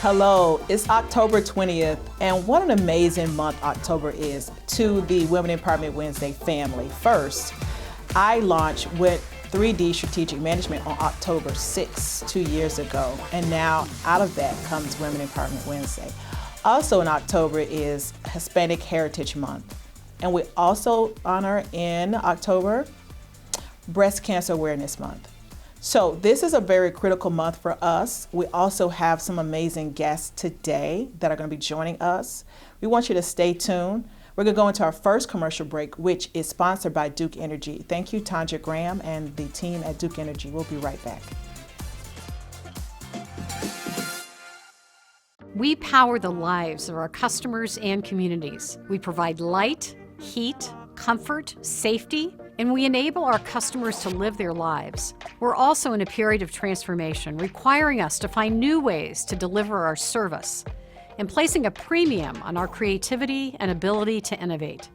Hello, it's October 20th, and what an amazing month October is to the Women Empowerment Wednesday family. First, I launched with 3D Strategic Management on October 6th, 2 years ago, and now out of that comes Women Empowerment Wednesday. Also in October is Hispanic Heritage Month, and we also honor in October Breast Cancer Awareness Month. So this is a very critical month for us. We also have some amazing guests today that are going to be joining us. We want you to stay tuned. We're going to go into our first commercial break, which is sponsored by Duke Energy. Thank you, Tanja Graham and the team at Duke Energy. We'll be right back. We power the lives of our customers and communities. We provide light, heat, comfort, safety, and we enable our customers to live their lives. We're also in a period of transformation, requiring us to find new ways to deliver our service and placing a premium on our creativity and ability to innovate.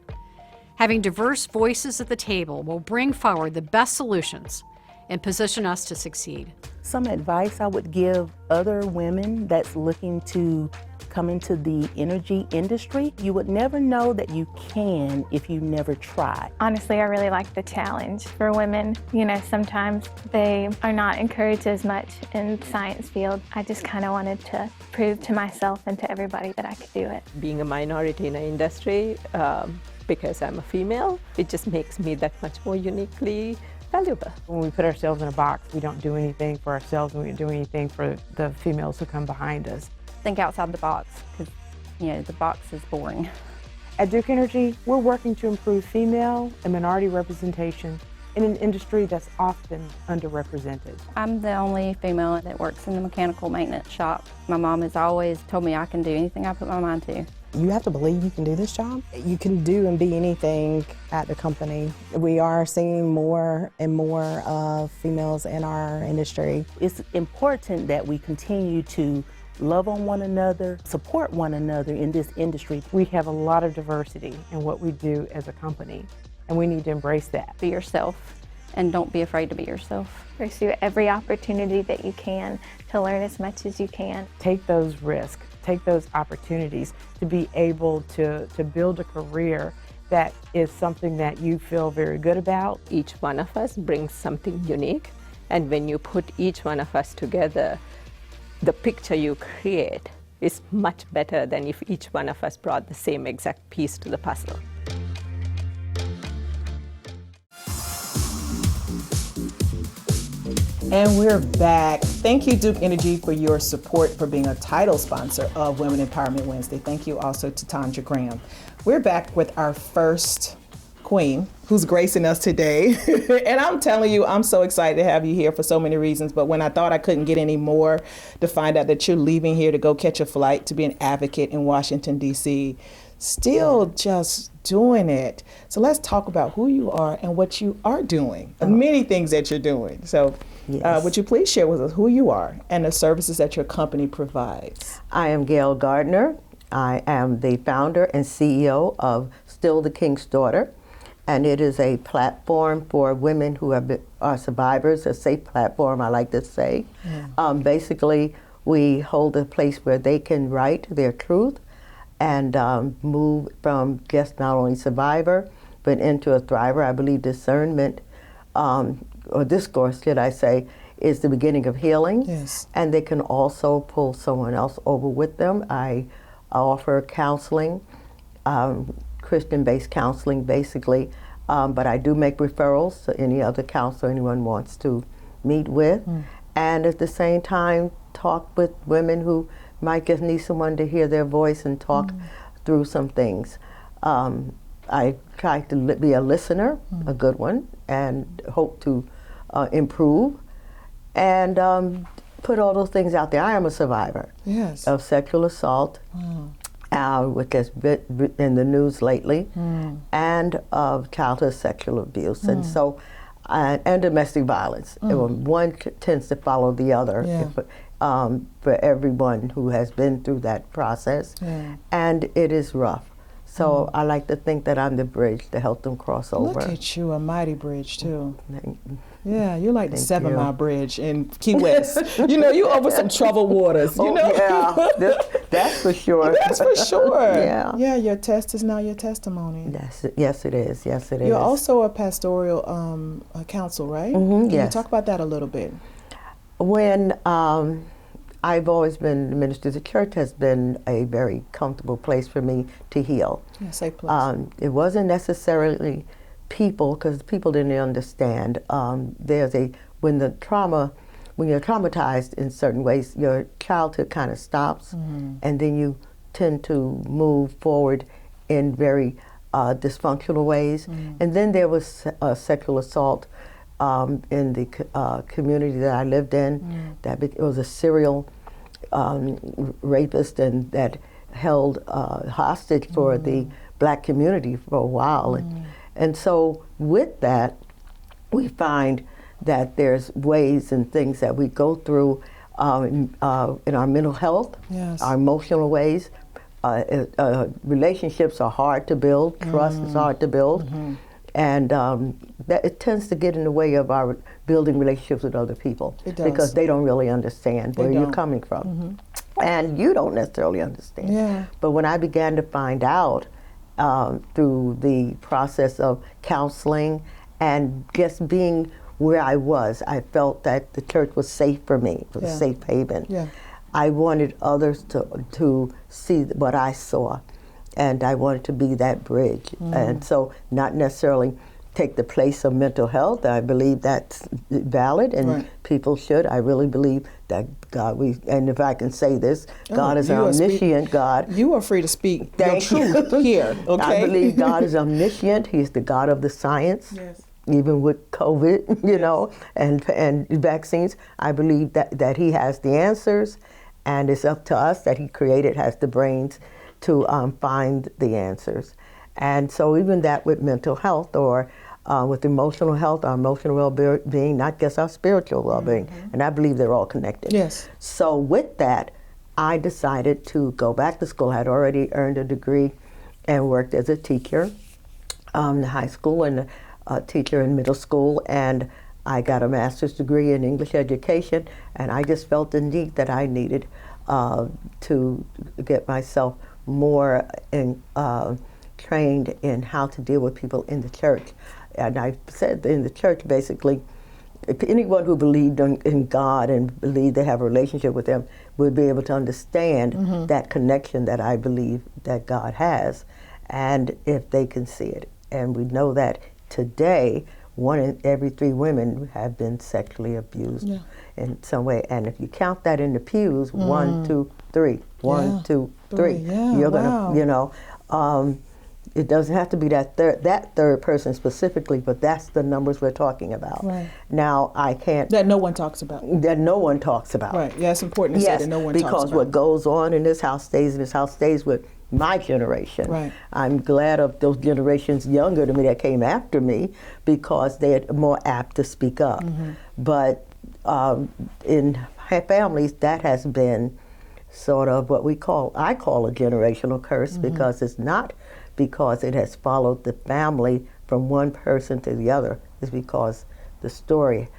Having diverse voices at the table will bring forward the best solutions and position us to succeed. Some advice I would give other women that's looking to come into the energy industry, you would never know that you can if you never try. Honestly, I really like the challenge for women. You know, sometimes they are not encouraged as much in the science field. I just kind of wanted to prove to myself and to everybody that I could do it. Being a minority in the industry, because I'm a female, it just makes me that much more uniquely valuable. When we put ourselves in a box, we don't do anything for ourselves and we don't do anything for the females who come behind us. Think outside the box, because the box is boring. At Duke Energy, we're working to improve female and minority representation in an industry that's often underrepresented. I'm the only female that works in the mechanical maintenance shop. My mom has always told me I can do anything I put my mind to. You have to believe you can do this job. You can do and be anything at the company. We are seeing more and more of females in our industry. It's important that we continue to love on one another, support one another in this industry. We have a lot of diversity in what we do as a company, and we need to embrace that. Be yourself, and don't be afraid to be yourself. Pursue every opportunity that you can to learn as much as you can. Take those risks, take those opportunities to be able to build a career that is something that you feel very good about. Each one of us brings something unique, and when you put each one of us together, the picture you create is much better than if each one of us brought the same exact piece to the puzzle. And we're back. Thank you, Duke Energy, for your support for being a title sponsor of Women Empowerment Wednesday. Thank you also to Tanja Graham. We're back with our first queen who's gracing us today. And I'm telling you, I'm so excited to have you here for so many reasons. But when I thought I couldn't get any more, to find out that you're leaving here to go catch a flight to be an advocate in Washington, D.C., still just doing it. So let's talk about who you are and what you are doing, many things that you're doing. So would you please share with us who you are and the services that your company provides? I am Gail Gardner. I am the founder and CEO of Still the King's Daughter. And it is a platform for women who are survivors, a safe platform, I like to say. Basically, we hold a place where they can write their truth and move from just not only survivor, but into a thriver. I believe discernment, or discourse, should I say, is the beginning of healing. Yes. And they can also pull someone else over with them. I offer counseling, Christian-based counseling, basically, but I do make referrals to any other counselor anyone wants to meet with, and at the same time talk with women who might just need someone to hear their voice and talk through some things. I try to be a listener, a good one, and hope to improve, and put all those things out there. I am a survivor of sexual assault, which has been in the news lately, and of childhood sexual abuse, and so, and domestic violence. One tends to follow the other for everyone who has been through that process, and it is rough. So I like to think that I'm the bridge to help them cross over. Look at you, a mighty bridge too. Yeah, you're like the Thank 7 you. Mile Bridge in Key West. You know, you over some troubled waters, you know? Yeah, that's for sure. That's for sure. Yeah. Yeah, your test is now your testimony. Yes, it is. Yes, it is. You're also a pastoral counsel, right? Can you yes. talk about that a little bit? When I've always been the ministry, the church has been a very comfortable place for me to heal. Yeah, safe place. It wasn't necessarily people, because people didn't understand. When you're traumatized in certain ways, your childhood kind of stops, and then you tend to move forward in very dysfunctional ways. And then there was sexual assault in the community that I lived in. That it was a serial rapist, and that held hostage for the black community for a while. And so with that, we find that there's ways and things that we go through in our mental health, Yes. our emotional ways. Relationships are hard to build. Trust is hard to build. And that it tends to get in the way of our building relationships with other people. It does. Because they don't really understand where you're don't. coming from. And you don't necessarily understand. Yeah. But when I began to find out through the process of counseling and just being where I was, I felt that the church was safe for me. It was a safe haven. Yeah. I wanted others to see what I saw, and I wanted to be that bridge. And so not necessarily take the place of mental health. I believe that's valid, and people should. I really believe that God, and if I can say this, God is an omniscient God. You are free to speak Thank your truth here, okay? I believe God is omniscient. He's the God of the science. Yes. Even with COVID, you know, and vaccines, I believe that He has the answers, and it's up to us that He created, has the brains to find the answers. And so even that with mental health or with emotional health, our emotional well-being, not just our spiritual well-being, and I believe they're all connected. Yes. So with that, I decided to go back to school. I had already earned a degree and worked as a teacher in high school and a teacher in middle school, and I got a master's degree in English education, and I just felt the need that I needed to get myself more trained in how to deal with people in the church. And I said in the church, basically, if anyone who believed in God and believed they have a relationship with Him would be able to understand that connection that I believe that God has, and if they can see it. And we know that today, 1 in every 3 women have been sexually abused in some way. And if you count that in the pews, 1, 2, 3, 1, 2, 3, you're gonna, you know, it doesn't have to be that third person specifically, but that's the numbers we're talking about. Right. Now, I can't. That no one talks about. That no one talks about. Right. Yeah, it's important to say that no one talks about. Because what goes on in this house stays in this house, stays with my generation. Right. I'm glad of those generations younger to me that came after me, because they're more apt to speak up. But in families, that has been sort of what I call a generational curse, because it's not because it has followed the family from one person to the other. It's because the story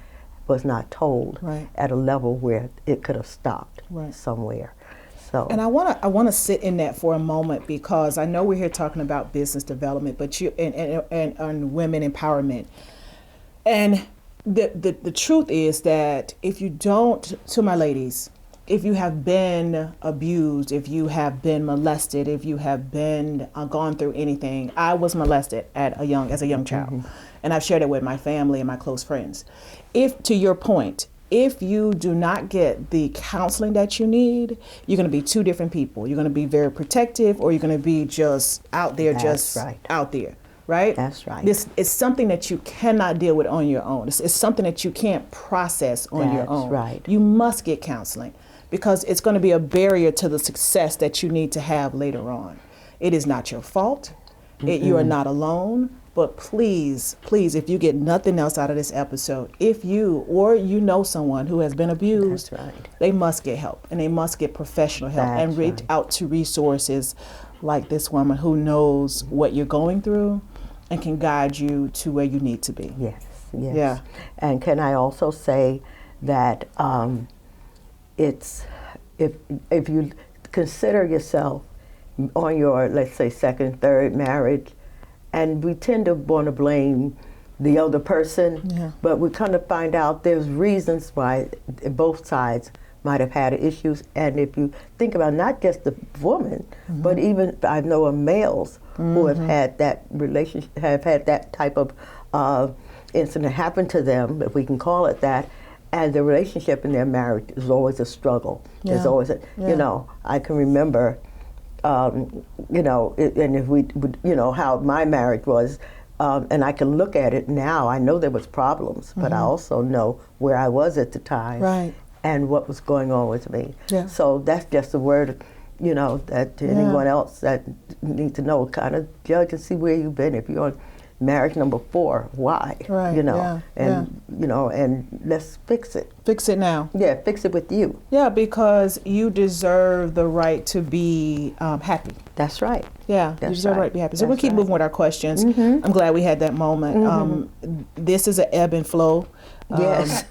was not told at a level where it could have stopped somewhere. So. And I want to sit in that for a moment, because I know we're here talking about business development, but and women empowerment. And the truth is that if you don't, to my ladies, if you have been abused, if you have been molested, if you have been gone through anything, I was molested as a young child, and I've shared it with my family and my close friends. If, to your point, if you do not get the counseling that you need, you're going to be 2 different people. You're going to be very protective, or you're going to be just out there, out there, right? That's right. This is something that you cannot deal with on your own. It's something that you can't process on your own. That's right. You must get counseling, because it's going to be a barrier to the success that you need to have later on. It is not your fault. You are not alone. But please, please, if you get nothing else out of this episode, if you or you know someone who has been abused, they must get help, and they must get professional help, and reach out to resources like this woman who knows what you're going through and can guide you to where you need to be. Yes. yes. Yeah. And can I also say that it's, if you consider yourself on your, let's say, second, third marriage, and we tend to want to blame the other person, but we kind of find out there's reasons why both sides might have had issues. And if you think about not just the woman, but even I know of males who have had that relationship, have had that type of incident happen to them, if we can call it that, and the relationship in their marriage is always a struggle. There's always a, you know, I can remember, you know, and if we, you know, how my marriage was, and I can look at it now, I know there was problems, but I also know where I was at the time. Right. And what was going on with me. Yeah. So that's just a word, you know, that to anyone else that needs to know, kind of judge and see where you've been. If you're on marriage number 4, why? Right, You know, yeah, and you know, and let's fix it. Fix it now. Yeah, fix it with you. Yeah, because you deserve the right to be happy. That's right. Yeah, you deserve the right to be happy. So we'll keep moving with our questions. I'm glad we had that moment. This is an ebb and flow. Yes.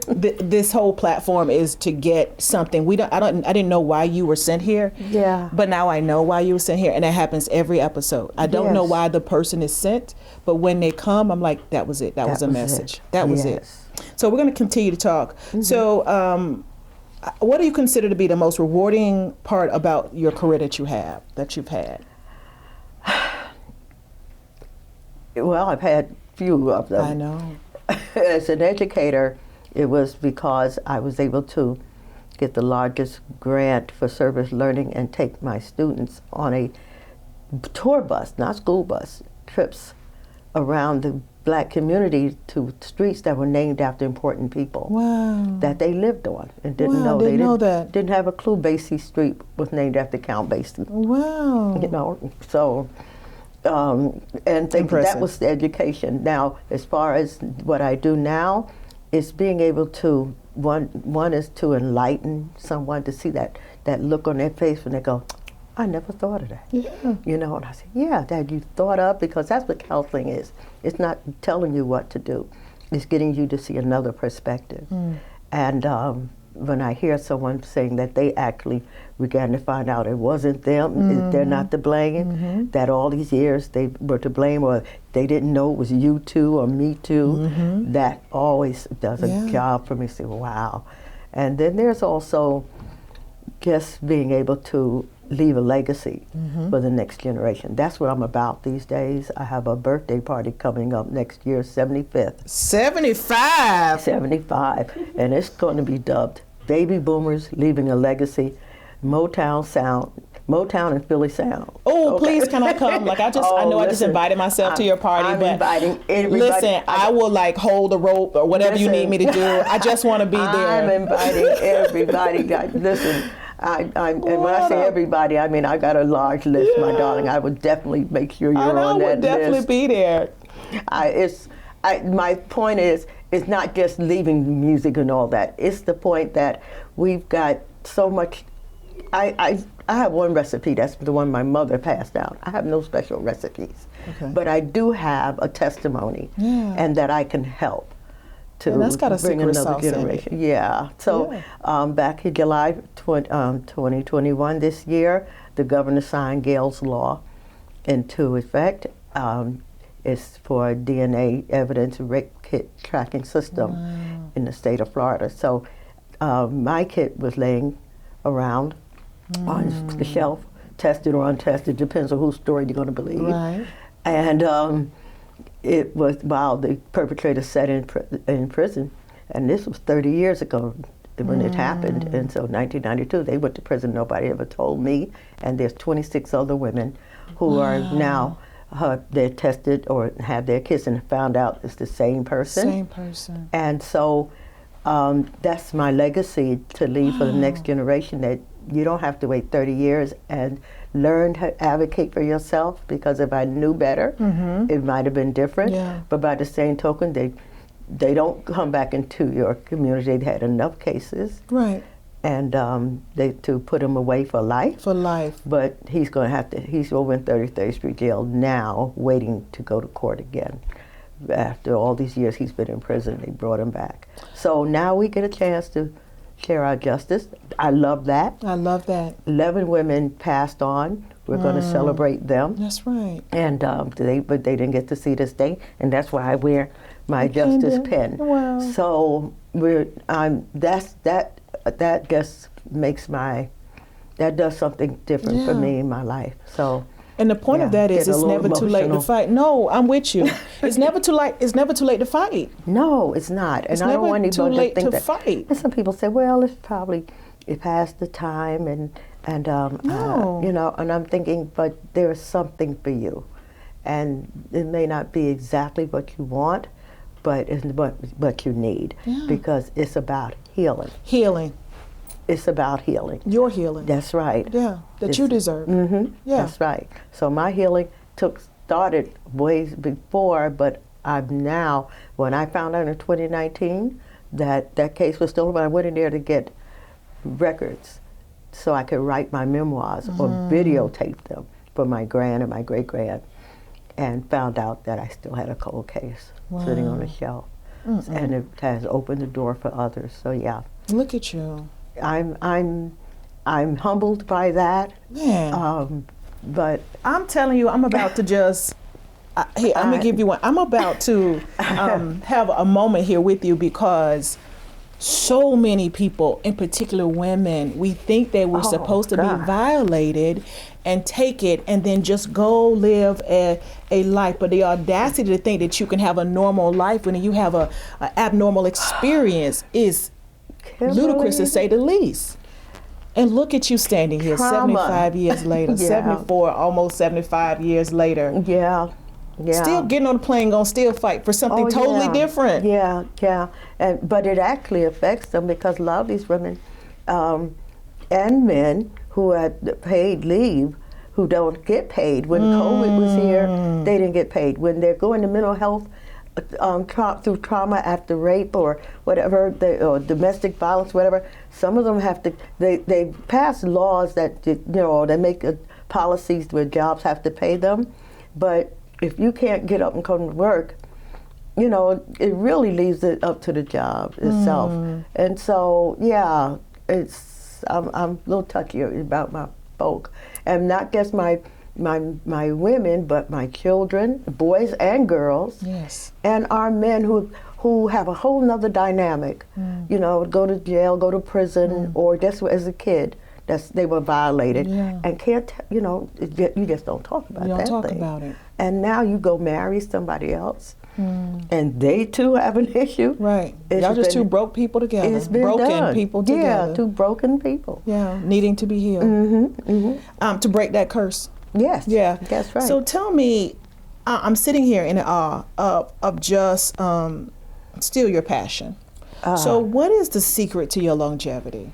This whole platform is to get something. I didn't know why you were sent here. Yeah. But now I know why you were sent here, and that happens every episode. I don't know why the person is sent, but when they come, I'm like, that was it. That was a message. That was it. So we're going to continue to talk. So, what do you consider to be the most rewarding part about your career that you've had? Well, I've had few of them. I know. As an educator, it was because I was able to get the largest grant for service learning and take my students on a tour bus, not school bus, trips around the Black community to streets that were named after important people. Wow. That they lived on and didn't Wow, know. didn't know that. Didn't have a clue Basie Street was named after Count Basie. Wow. You know, so and that was the education. Now, as far as what I do now, is being able to, one is to enlighten someone, to see that look on their face when they go, I never thought of that. Yeah. You know, and I say, yeah, that you thought of, because that's what counseling is. It's not telling you what to do. It's getting you to see another perspective. And when I hear someone saying that they actually began to find out it wasn't them, they're not to blame, that all these years they were to blame, or they didn't know it was you too or me too, that always does a job for me to say, wow. And then there's also just being able to leave a legacy for the next generation. That's what I'm about these days. I have a birthday party coming up next year, 75th. 75? 75, and it's going to be dubbed Baby Boomers Leaving a Legacy, Motown Sound, Motown and Philly Sound. Oh, okay. Please, can I come? Like, I know I just invited myself to your party, I'm but inviting everybody. Listen, I will like hold the rope or whatever you need me to do. I just want to be there. I'm inviting everybody. Listen, and when I say everybody, I mean I got a large list, my darling. I would definitely make sure you're on that list. I would definitely be there. My point is, it's not just leaving music and all that. It's the point that we've got so much. I have one recipe, that's the one my mother passed down. I have no special recipes, but I do have a testimony, and that I can help to bring another generation. Yeah. So back in July 2021 this year, the governor signed Gale's law into effect. It's for a DNA evidence rape kit tracking system in the state of Florida. So my kit was laying around on the shelf, tested or untested, depends on whose story you're going to believe. Right. And it was while the perpetrator sat in prison, and this was 30 years ago when it happened. And so 1992, they went to prison. Nobody ever told me. And there's 26 other women who are now, they're tested or have their kids and found out it's the same person. Same person. And so that's my legacy to leave for the next generation, that you don't have to wait 30 years and learn to advocate for yourself, because if I knew better, it might have been different. Yeah. But by the same token, they don't come back into your community. They had enough cases. Right. And to put him away for life. For life. But he's going to have to, he's over in 33rd Street Jail now, waiting to go to court again. after all these years he's been in prison, they brought him back. So now we get a chance to share our justice. I love that. I love that. 11 women passed on. We're going to celebrate them. That's right. And but they didn't get to see this day, and that's why I wear my justice pen. Wow. So that just makes that does something different for me in my life. So. And the point of that is, get a it's little never too late to emotional. fight. No, I'm with you. It's never too late. It's never too late to fight. No, it's not. It's and I don't never want too anybody late to think to that. fight. And some people say, well, it's past the time, and No. you know. And I'm thinking, but there is something for you, and it may not be exactly what you want, but it's what you need, because it's about healing. Healing. It's about healing. Your healing. That's right. Yeah, that you deserve. Mm-hmm. Yeah. That's right. So my healing started ways before, but I'm now, when I found out in 2019 that case was still open, I went in there to get records so I could write my memoirs or videotape them for my grand and my great-grand, and found out that I still had a cold case sitting on a shelf. And it has opened the door for others. So yeah. Look at you. I'm humbled by that. Man. But I'm telling you, I'm about to just, here, I'm going to give you one. I'm about to have a moment here with you, because so many people, in particular women, we think that we're supposed to be violated and take it and then just go live a life. But the audacity to think that you can have a normal life when you have a abnormal experience is ludicrous, to say the least. And look at you standing here, Trauma. 75 years later, 74, almost 75 years later. Yeah. Still getting on the plane, gonna still fight for something totally different. Yeah. But it actually affects them, because a lot of these women and men who had paid leave, who don't get paid. When COVID was here, they didn't get paid. When they're going to mental health through trauma after rape or whatever, or domestic violence, whatever, some of them have to, they pass laws that, they make policies where jobs have to pay them. But if you can't get up and come to work, it really leaves it up to the job itself. And so, yeah, I'm a little touchy about my folk. And not just my women, but my children, boys and girls, and our men who have a whole nother dynamic. Go to jail, go to prison, or just as a kid, they were violated, and can't. You just don't talk about that. You don't talk thing. about it. And now you go marry somebody else, and they too have an issue. Right. Y'all just two broke people together. It's been broken done. people together. Yeah, two broken people. Yeah, needing to be healed. To break that curse. Yes. Yeah. That's right. So tell me, I'm sitting here in awe of just still your passion. So what is the secret to your longevity?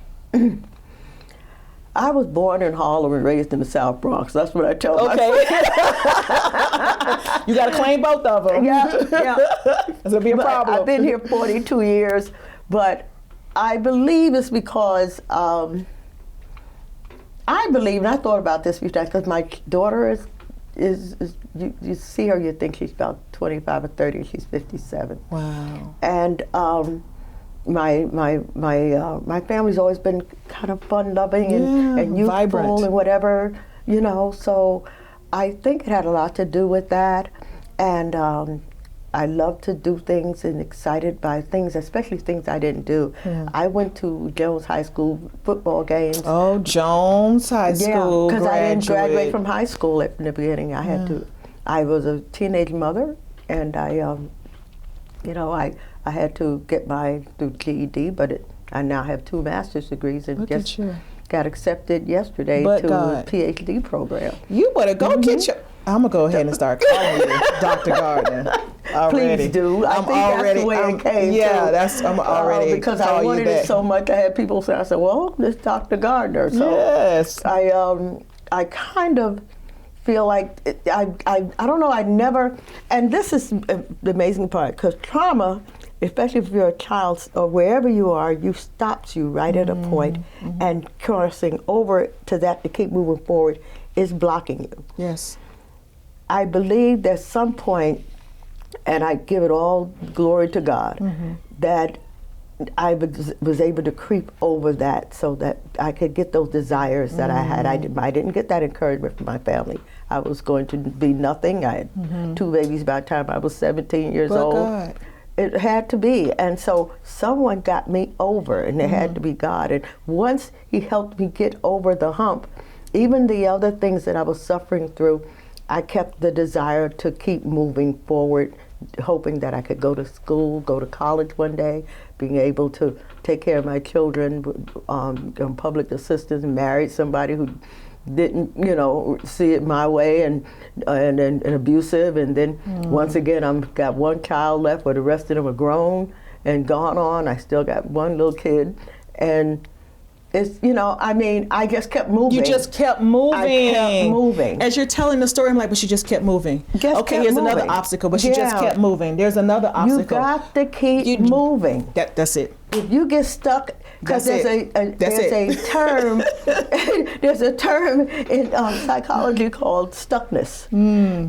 I was born in Harlem and raised in the South Bronx. That's what I tell myself. You got to claim both of them. Yeah. That's going to be a problem. I've been here 42 years, but I believe it's because I believe, and I thought about this a few times, because my daughter is you see her, you think she's about 25 or 30, and she's 57. Wow. And my family's always been kind of fun-loving and youthful, vibrant, and whatever, so I think it had a lot to do with that. And I love to do things and excited by things, especially things I didn't do. I went to Jones High School football games. Oh, Jones High School. Because I didn't graduate from high school in the beginning. I had to. I was a teenage mother, and I had to get my through GED, but I now have 2 master's degrees, and just got accepted yesterday to a PhD program. You better go get your. I'm gonna go ahead and start calling you Dr. Gardner. Already. Please do. I think that's the way it came. Yeah, I'm already because I wanted it so much. I had people say, I said, well, this Dr. Gardner. So yes. I kind of feel like I don't know. I never. And this is the amazing part, because trauma, especially if you're a child or wherever you are, you stops you right at a point, and crossing over to that to keep moving forward is blocking you. Yes. I believe that some point and I give it all glory to God, that I was able to creep over that so that I could get those desires that I had. I didn't get that encouragement from my family. I was going to be nothing. I had 2 babies by the time I was 17 years old. God. It had to be. And so someone got me over, and it had to be God. And once he helped me get over the hump, even the other things that I was suffering through, I kept the desire to keep moving forward, hoping that I could go to school, go to college one day, being able to take care of my children, on public assistance, married somebody who didn't, see it my way, and abusive, and then once again I've got one child left, where the rest of them are grown and gone on. I still got one little kid, and it's, I just kept moving. You just kept moving. I kept moving. As you're telling the story, I'm like, but she just kept moving. Here's another obstacle, but she just kept moving. There's another obstacle. You got to keep moving. That's it. If you get stuck, because there's a term, there's a term in psychology called stuckness.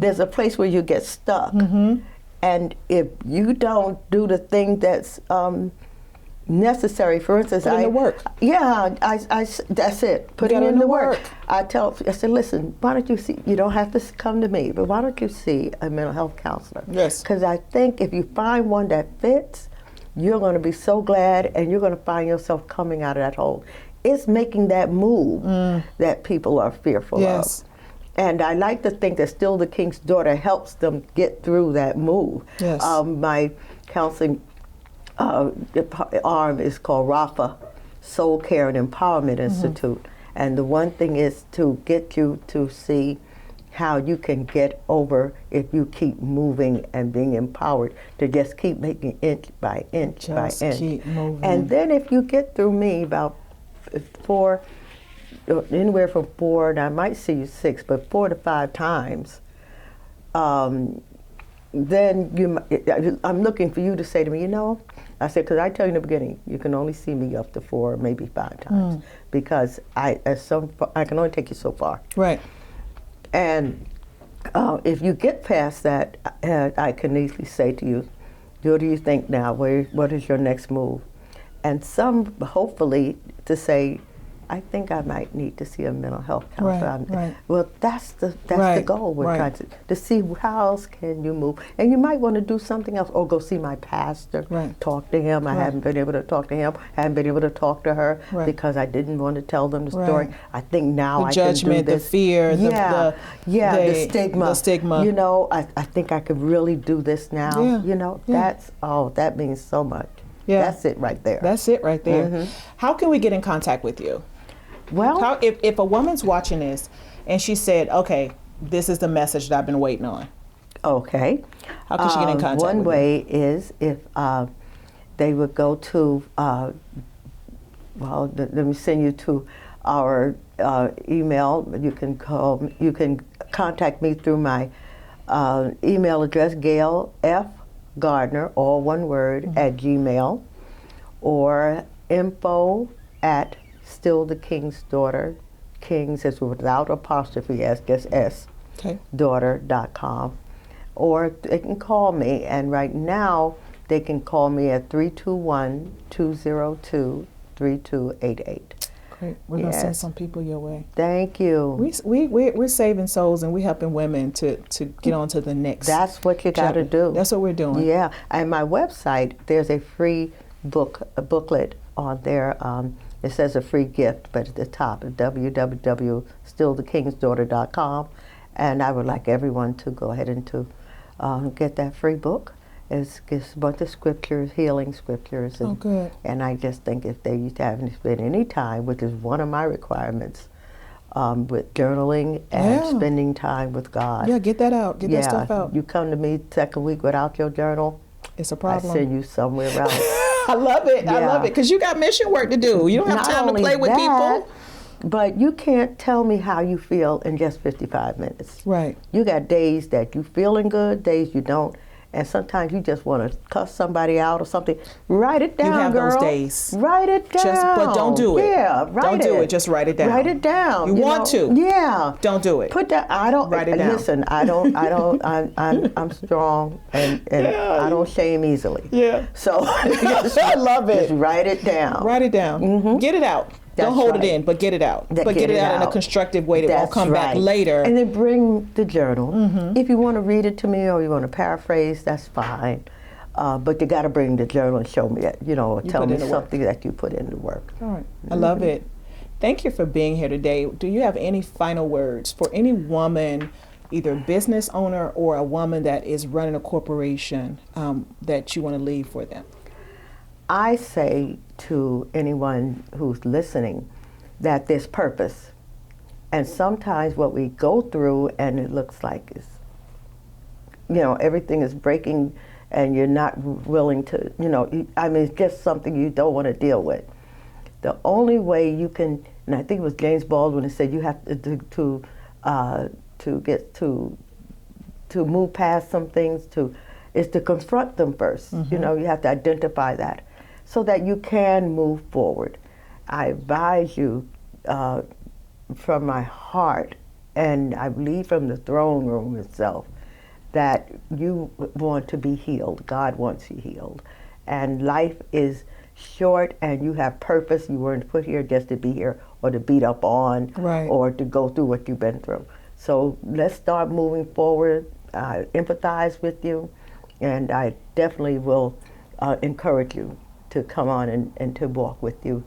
There's a place where you get stuck, and if you don't do the thing that's necessary, for instance, put in the work. Yeah, that's it. Putting in the work. I said, listen, why don't you see? You don't have to come to me, but why don't you see a mental health counselor? Yes. Because I think if you find one that fits, you're going to be so glad, and you're going to find yourself coming out of that hole. It's making that move that people are fearful of. And I like to think that Still the King's Daughter helps them get through that move. Yes. My counseling arm is called RAFA, Soul Care and Empowerment Institute. And the one thing is to get you to see how you can get over if you keep moving and being empowered, to just keep making inch by inch by inch. Keep moving. And then if you get through me about 4, anywhere from 4, and I might see you 6, but 4 to 5 times, then I'm looking for you to say to me, I said, because I tell you in the beginning, you can only see me up to 4, maybe 5 times, because I can only take you so far. Right. And if you get past that, I can easily say to you, what do you think now? What is your next move? And some, hopefully, to say, I think I might need to see a mental health counselor. Right. Well, that's the goal. We're trying to see how else can you move. And you might want to do something else, or go see my pastor, talk to him. I haven't been able to talk to him. I haven't been able to talk to her because I didn't want to tell them the story. I think now I can do this. The fear, the stigma. The stigma. I think I could really do this now. That means so much. Yeah. That's it right there. That's it right there. How can we get in contact with you? Well, if a woman's watching this and she said, okay, this is the message that I've been waiting on. Okay. How can she get in contact with you? One way is if they would go to, let me send you to our email. You can contact me through my email address, Gail F. Gardner, all one word, at Gmail, or info@Still the King's Daughter, Kings is without apostrophe S, just S, daughter.com. Or they can call me, and right now they can call me at 321-202-3288. Great. We're going to send some people your way. Thank you. We're saving souls, and we're helping women to get on to the next. That's what you got to do. That's what we're doing. Yeah. And my website, there's a free booklet on there. It says a free gift, but at the top, www.stillthekingsdaughter.com. And I would like everyone to go ahead and to get that free book. It's a bunch of scriptures, healing scriptures. And, good. And I just think if they haven't spent any time, which is one of my requirements, with journaling and spending time with God. Yeah, get that out. Get that stuff out. You come to me second week without your journal, it's a problem. I send you somewhere else. I love it. Yeah. I love it. Because you got mission work to do. You don't have time to play with people. But you can't tell me how you feel in just 55 minutes. Right. You got days that you feeling good, days you don't. and sometimes you just want to cuss somebody out or something. Write it down, You have girl. those days. Write it down. But don't do it. Yeah, write it. Don't do it. Just write it down. Write it down. You want to. Yeah. Don't do it. Put that. I don't. Write it down. Listen. I'm strong and I don't shame easily. Yeah. So I love it. Just write it down. Write it down. Get it out. That's Don't hold right. it in, but get it out. Get Get it out in a out. constructive way that won't That's come back right. later. And then bring the journal. If you want to read it to me or you want to paraphrase, that's fine. But you got to bring the journal and show me it, or tell put me in the work. something that you put into work. All right. I love it. Thank you for being here today. Do you have any final words for any woman, either business owner or a woman that is running a corporation, that you want to leave for them? I say to anyone who's listening that there's purpose. And sometimes what we go through and it looks like is, everything is breaking and you're not willing to, it's just something you don't want to deal with. The only way you can, and I think it was James Baldwin who said you have to move past some things is to confront them first. You have to identify that so that you can move forward. I advise you from my heart, and I believe from the throne room itself, that you want to be healed. God wants you healed. And life is short and you have purpose. You weren't put here just to be here or to beat up on or to go through what you've been through. So let's start moving forward. I empathize with you, and I definitely will encourage you to come on and to walk with you,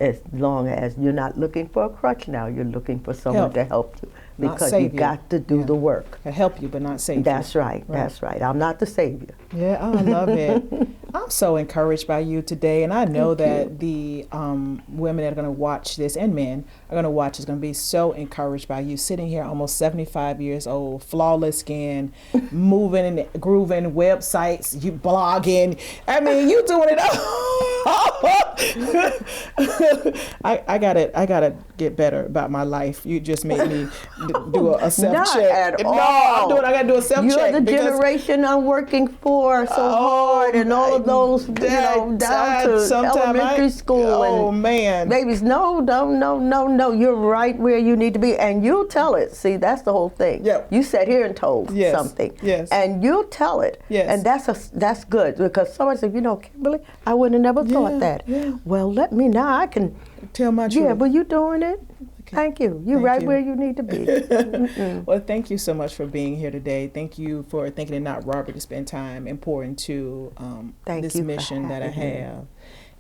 as long as you're not looking for a crutch now. You're looking for someone to help you, because you got to do the work. To help you, but not save you. That's right. That's right. I'm not the savior. Yeah, I love it. I'm so encouraged by you today, and I know that the women that are going to watch this, and men are going to watch, is going to be so encouraged by you, sitting here almost 75 years old, flawless skin, moving and grooving, websites, you blogging. I mean, you doing it all. I gotta get better about my life. You just made me do a self check. Not at all. I gotta do a self check. You're the generation I'm working for so hard, and all of those, down to elementary school. Oh man, babies, no. You're right where you need to be, and you'll tell it. See, that's the whole thing. Yep. You sat here and told something, and you'll tell it, and that's good, because someone said, Kimberly, I would have never thought that. Yeah. Well, let me now. I can tell my truth. Yeah, but you're doing it. Okay. Thank you. You're right where you need to be. Well, thank you so much for being here today. Thank you for thinking it not robbery to spend time and pour into this mission that I have.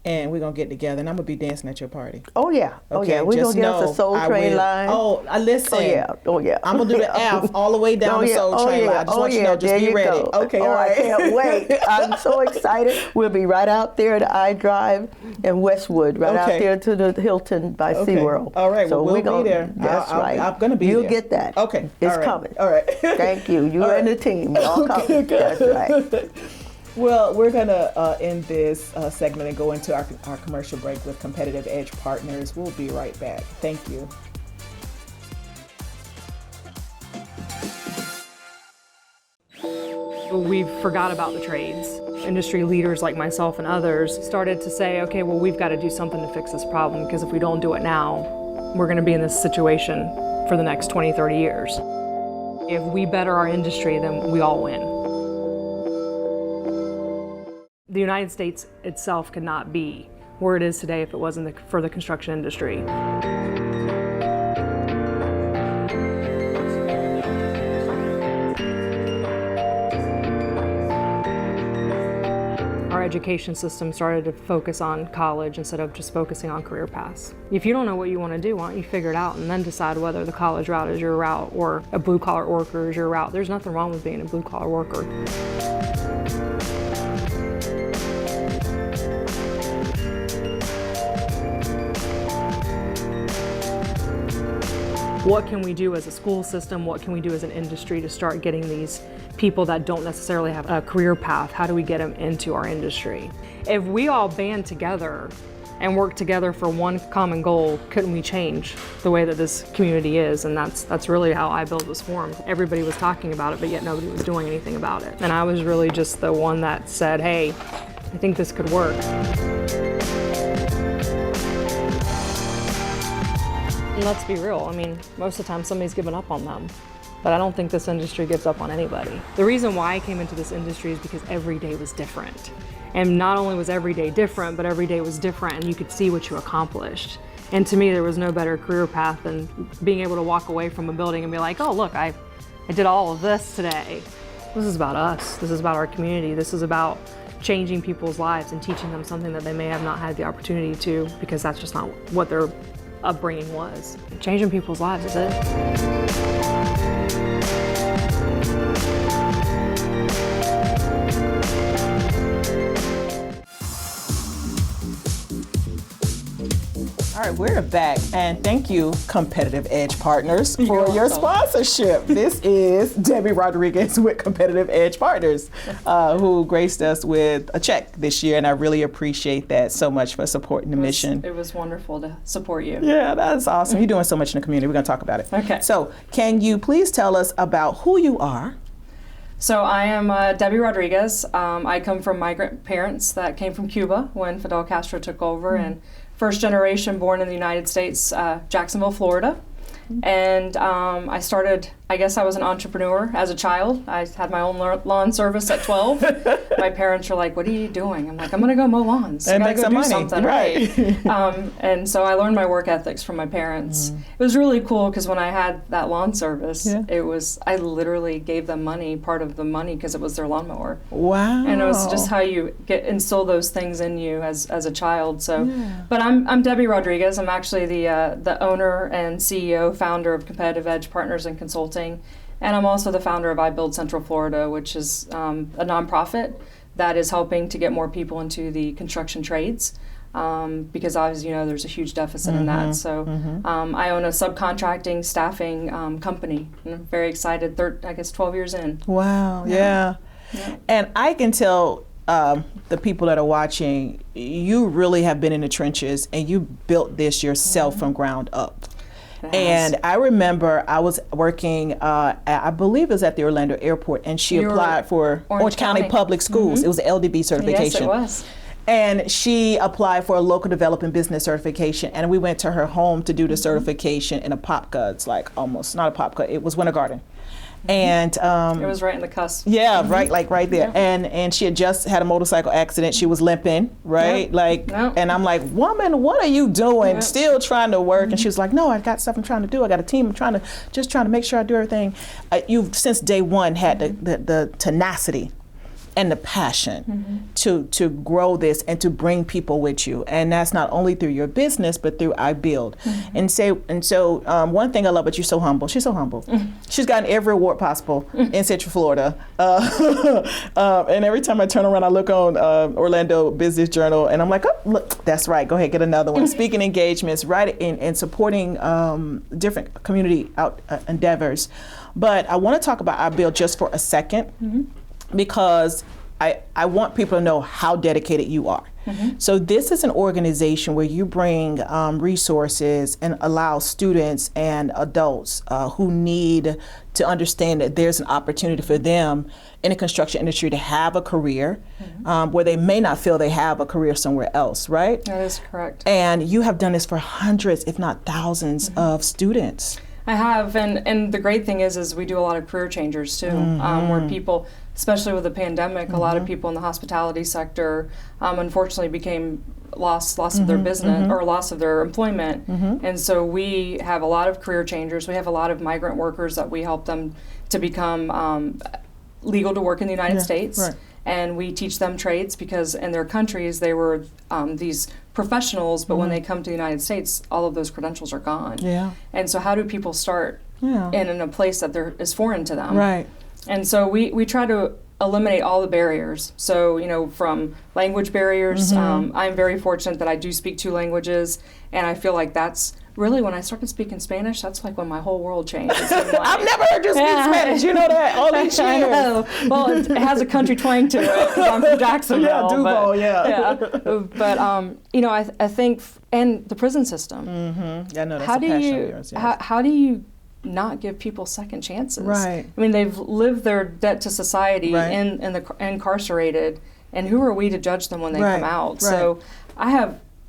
And we're going to get together, and I'm going to be dancing at your party. Oh, yeah. Oh, yeah. We're going to get us a Soul Train line. Oh, listen. Oh, yeah. I'm going to do the F all the way down the Soul Train line. I just want you to know, just be ready. Okay, all right. I can't wait. I'm so excited. We'll be right out there at I-Drive in Westwood, right out there to the Hilton by SeaWorld. All right, so we'll be there. That's right. I'm going to be there. You'll get that. Okay. It's coming. All right. Thank you. You and the team. All coming. That's right. Well, we're going to end this segment and go into our commercial break with Competitive Edge Partners. We'll be right back. Thank you. We forgot about the trades. Industry leaders like myself and others started to say, okay, well, we've got to do something to fix this problem, because if we don't do it now, we're going to be in this situation for the next 20, 30 years. If we better our industry, then we all win. The United States itself could not be where it is today if it wasn't for the construction industry. Our education system started to focus on college instead of just focusing on career paths. If you don't know what you want to do, why don't you figure it out and then decide whether the college route is your route or a blue-collar worker is your route. There's nothing wrong with being a blue-collar worker. What can we do as a school system? What can we do as an industry to start getting these people that don't necessarily have a career path? How do we get them into our industry? If we all band together and work together for one common goal, couldn't we change the way that this community is? And that's really how iBuild was formed. Everybody was talking about it, but yet nobody was doing anything about it. And I was really just the one that said, hey, I think this could work. And let's be real, I mean, most of the time somebody's given up on them. But I don't think this industry gives up on anybody. The reason why I came into this industry is because every day was different. And not only was every day different, but every day was different and you could see what you accomplished. And to me, there was no better career path than being able to walk away from a building and be like, oh, look, I did all of this today. This is about us. This is about our community. This is about changing people's lives and teaching them something that they may have not had the opportunity to, because that's just not what their upbringing was. Changing people's lives is it. All right, we're back, and thank you, Competitive Edge Partners, for your sponsorship. This is Debbie Rodriguez with Competitive Edge Partners, who graced us with a check this year, and I really appreciate that so much for supporting the mission. It was wonderful to support you. Yeah, that's awesome. You're doing so much in the community. We're going to talk about it. Okay. So, can you please tell us about who you are? So I am Debbie Rodriguez. I come from migrant parents that came from Cuba when Fidel Castro took over, and first generation born in the United States, Jacksonville, Florida. And I started, I guess I was an entrepreneur as a child. I had my own lawn service at 12. My parents were like, what are you doing? I'm like, I'm gonna go mow lawns. And make some money, something. right. And so I learned my work ethics from my parents. It was really cool because when I had that lawn service, I literally gave them money, part of the money, because it was their lawnmower. Wow. And it was just how you instill those things in you as a child. So, but I'm Debbie Rodriguez. I'm actually the owner and CEO, founder of Competitive Edge Partners and Consulting, and I'm also the founder of iBuild Central Florida, which is a nonprofit that is helping to get more people into the construction trades, because as you know, there's a huge deficit in that. So I own a subcontracting staffing company, and I'm very excited. I guess 12 years in. Wow, yeah. And I can tell the people that are watching, you really have been in the trenches and you built this yourself from ground up. And I remember I was working, I believe it was at the Orlando airport, and she applied for Orange County Public Schools. It was an LDB certification. Yes, it was. And she applied for a local development business certification, and we went to her home to do the certification in a Popka. It's like almost, not a Popka, it was Winter Garden. And it was right in the cusp. Yeah, right there. And she had just had a motorcycle accident. She was limping, right? And I'm like, woman, what are you doing? Still trying to work. And she was like, no, I got stuff I'm trying to do. I got a team. I'm trying to make sure I do everything. You've since day one had the tenacity and the passion to grow this and to bring people with you, and that's not only through your business but through iBuild. And so one thing I love, but you're so humble. She's so humble. She's gotten every award possible in Central Florida, and every time I turn around, I look on Orlando Business Journal, and I'm like, oh, look, that's right. Go ahead, get another one. Speaking engagements, right, and supporting different community endeavors. But I want to talk about iBuild just for a second. Because I want people to know how dedicated you are. So this is an organization where you bring resources and allow students and adults who need to understand that there's an opportunity for them in the construction industry to have a career where they may not feel they have a career somewhere else, right? That is correct. And you have done this for hundreds, if not thousands, of students. I have, and the great thing is we do a lot of career changers too, where people, especially with the pandemic, a lot of people in the hospitality sector unfortunately became loss of their business or loss of their employment. And so we have a lot of career changers. We have a lot of migrant workers that we help them to become legal to work in the United States. Right. And we teach them trades because in their countries they were these professionals, but when they come to the United States, all of those credentials are gone. And so how do people start in a place that is foreign to them? Right. And so we try to eliminate all the barriers. So, you know, from language barriers, I'm very fortunate that I do speak 2 languages, and I feel like that's really, when I started speaking Spanish, that's like when my whole world changed. Like, I've never heard you speak Spanish. You know that all these years. I know. Well, it has a country twang to it because I'm from Jacksonville. Yeah, Duval, yeah. But you know, I think, and the prison system. Mm-hmm. Yeah, no, that's a passion of yours. Yes. How do you not give people second chances? Right. I mean, they've lived their debt to society Right. incarcerated, and who are we to judge them when they Right. come out? Right. So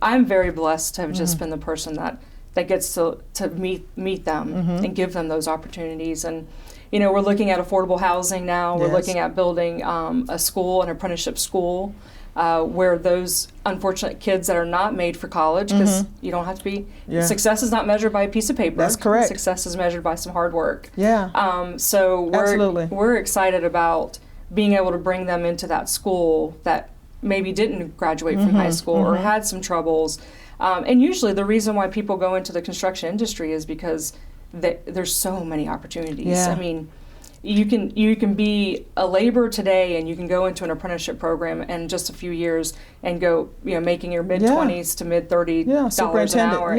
I'm very blessed to have just been the person that gets to meet them and give them those opportunities. And you know, we're looking at affordable housing now. We're Yes. looking at building a school, an apprenticeship school, where those unfortunate kids that are not made for college, because you don't have to be, success is not measured by a piece of paper. That's correct. Success is measured by some hard work. Yeah. So Absolutely. we're excited about being able to bring them into that school that maybe didn't graduate from high school or had some troubles. And usually the reason why people go into the construction industry is because there's so many opportunities. Yeah. I mean, you can be a laborer today and you can go into an apprenticeship program in just a few years and go, you know, making your mid-20s to mid-$30 an hour.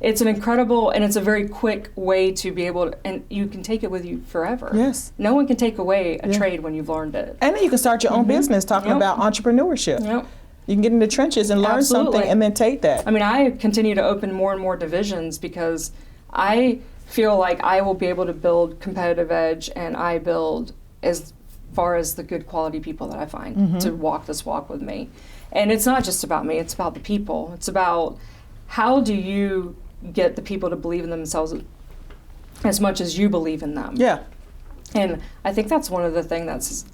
It's an incredible, and it's a very quick way to be able to, and you can take it with you forever. Yes. No one can take away a trade when you've learned it. And then you can start your own business talking about entrepreneurship. Yep. You can get in the trenches and learn something and then take that. I mean, I continue to open more and more divisions because I feel like I will be able to build competitive edge, and I build as far as the good quality people that I find to walk this walk with me. And it's not just about me, it's about the people. It's about how do you get the people to believe in themselves as much as you believe in them. Yeah. And I think that's one of the things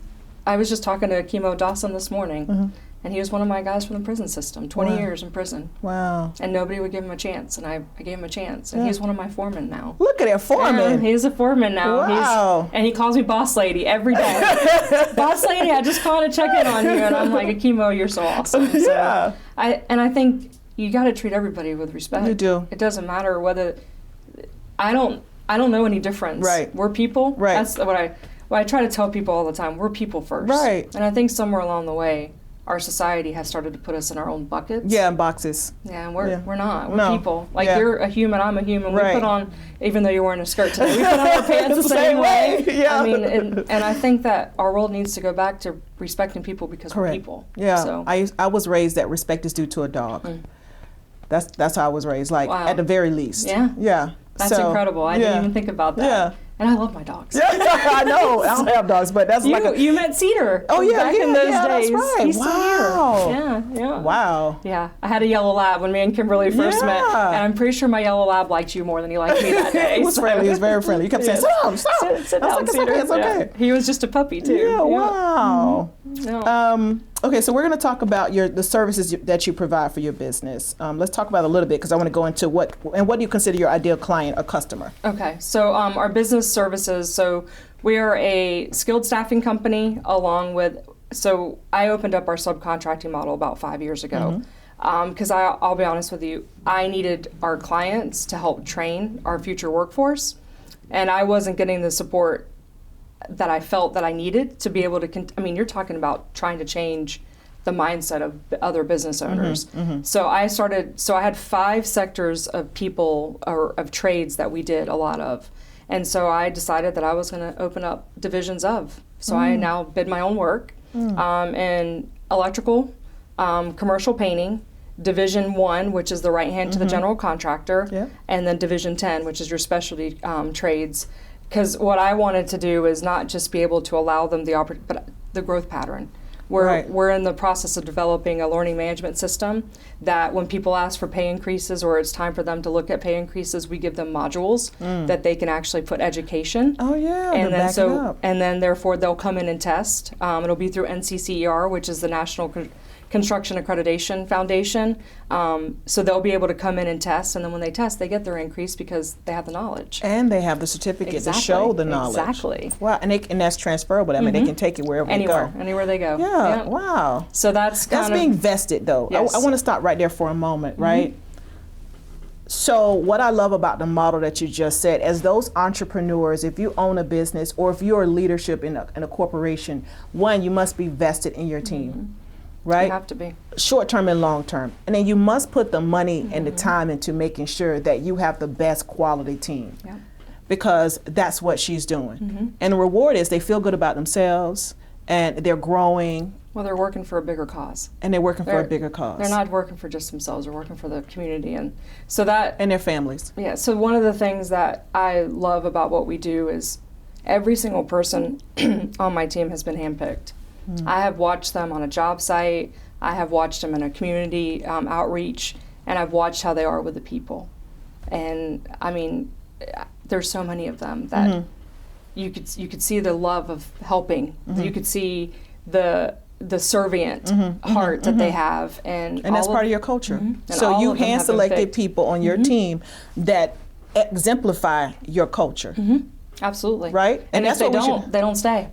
I was just talking to Chemo Dawson this morning, and he was one of my guys from the prison system, 20 years in prison. Wow. And nobody would give him a chance, and I gave him a chance. And he's one of my foremen now. Look at that, foreman. He's a foreman now. Wow. And he calls me boss lady every day. Boss lady, I just called to check in on you. And I'm like, Chemo, you're so awesome. Yeah. So I think you got to treat everybody with respect. You do. It doesn't matter whether, I don't know any difference. Right. We're people. Right. That's what I try to tell people all the time. We're people first. Right. And I think somewhere along the way, our society has started to put us in our own buckets. Yeah, in boxes. Yeah, and we're not. We're No. people. Like you're a human, I'm a human. Right. We put on, even though you're wearing a skirt today, we put on our pants the same way. Yeah. I mean, and I think that our world needs to go back to respecting people because we're people. Yeah. So. I was raised that respect is due to a dog. That's how I was raised. Like at the very least. Yeah. Yeah. That's incredible. I didn't even think about that. Yeah. And I love my dogs. Yeah, I know. I don't have dogs, but that's you met Cedar. Oh yeah, back in those days. That's right. He's Wow. still here. Yeah. Wow. Yeah, I had a yellow lab when me and Kimberly first met, and I'm pretty sure my yellow lab liked you more than he liked me that day. He was friendly. He was very friendly. You kept saying, "Sit down, stop." Sit down, Cedar. It's okay. He was just a puppy too. Yeah. Wow. No. Okay, so we're going to talk about the services that you provide for your business. Let's talk about it a little bit because I want to go into what do you consider your ideal client or customer? Okay, so our business services. So we are a skilled staffing company so I opened up our subcontracting model about 5 years ago. Because I'll be honest with you, I needed our clients to help train our future workforce, and I wasn't getting the support that I felt that I needed to be able to, you're talking about trying to change the mindset of other business owners. So I had 5 sectors of people or of trades that we did a lot of. And so I decided that I was going to open up divisions of. So I now bid my own work in electrical, commercial painting, Division 1, which is the right hand to the general contractor, and then Division 10, which is your specialty trades. Because what I wanted to do is not just be able to allow them but the growth pattern. We're in the process of developing a learning management system that when people ask for pay increases or it's time for them to look at pay increases, we give them modules that they can actually put education. Oh yeah, and then therefore they'll come in and test. It'll be through NCCER, which is the National Construction Accreditation Foundation. So they'll be able to come in and test, and then when they test, they get their increase because they have the knowledge. And they have the certificate to show the knowledge. Exactly. Wow, and that's transferable. I mean, they can take it wherever they go. Anywhere they go. Yeah, wow. So that's being vested, though. Yes. I want to stop right there for a moment, right? So what I love about the model that you just said, as those entrepreneurs, if you own a business or if you're leadership in a corporation, one, you must be vested in your team. right? You have to be. Short term and long term. And then you must put the money and the time into making sure that you have the best quality team. Yeah. Because that's what she's doing. And the reward is they feel good about themselves and they're growing. Well, they're working for a bigger cause. And they're working for a bigger cause. They're not working for just themselves, they're working for the community. And so that. And their families. Yeah, so one of the things that I love about what we do is every single person on my team has been handpicked. I have watched them on a job site, I have watched them in a community outreach, and I've watched how they are with the people. And I mean, there's so many of them that you could see the love of helping. You could see the servient heart that they have, and that's part of your culture. And So all you of them have been hand-selected picked. people on your team that exemplify your culture. Absolutely. Right? And that's if they what don't, they don't stay.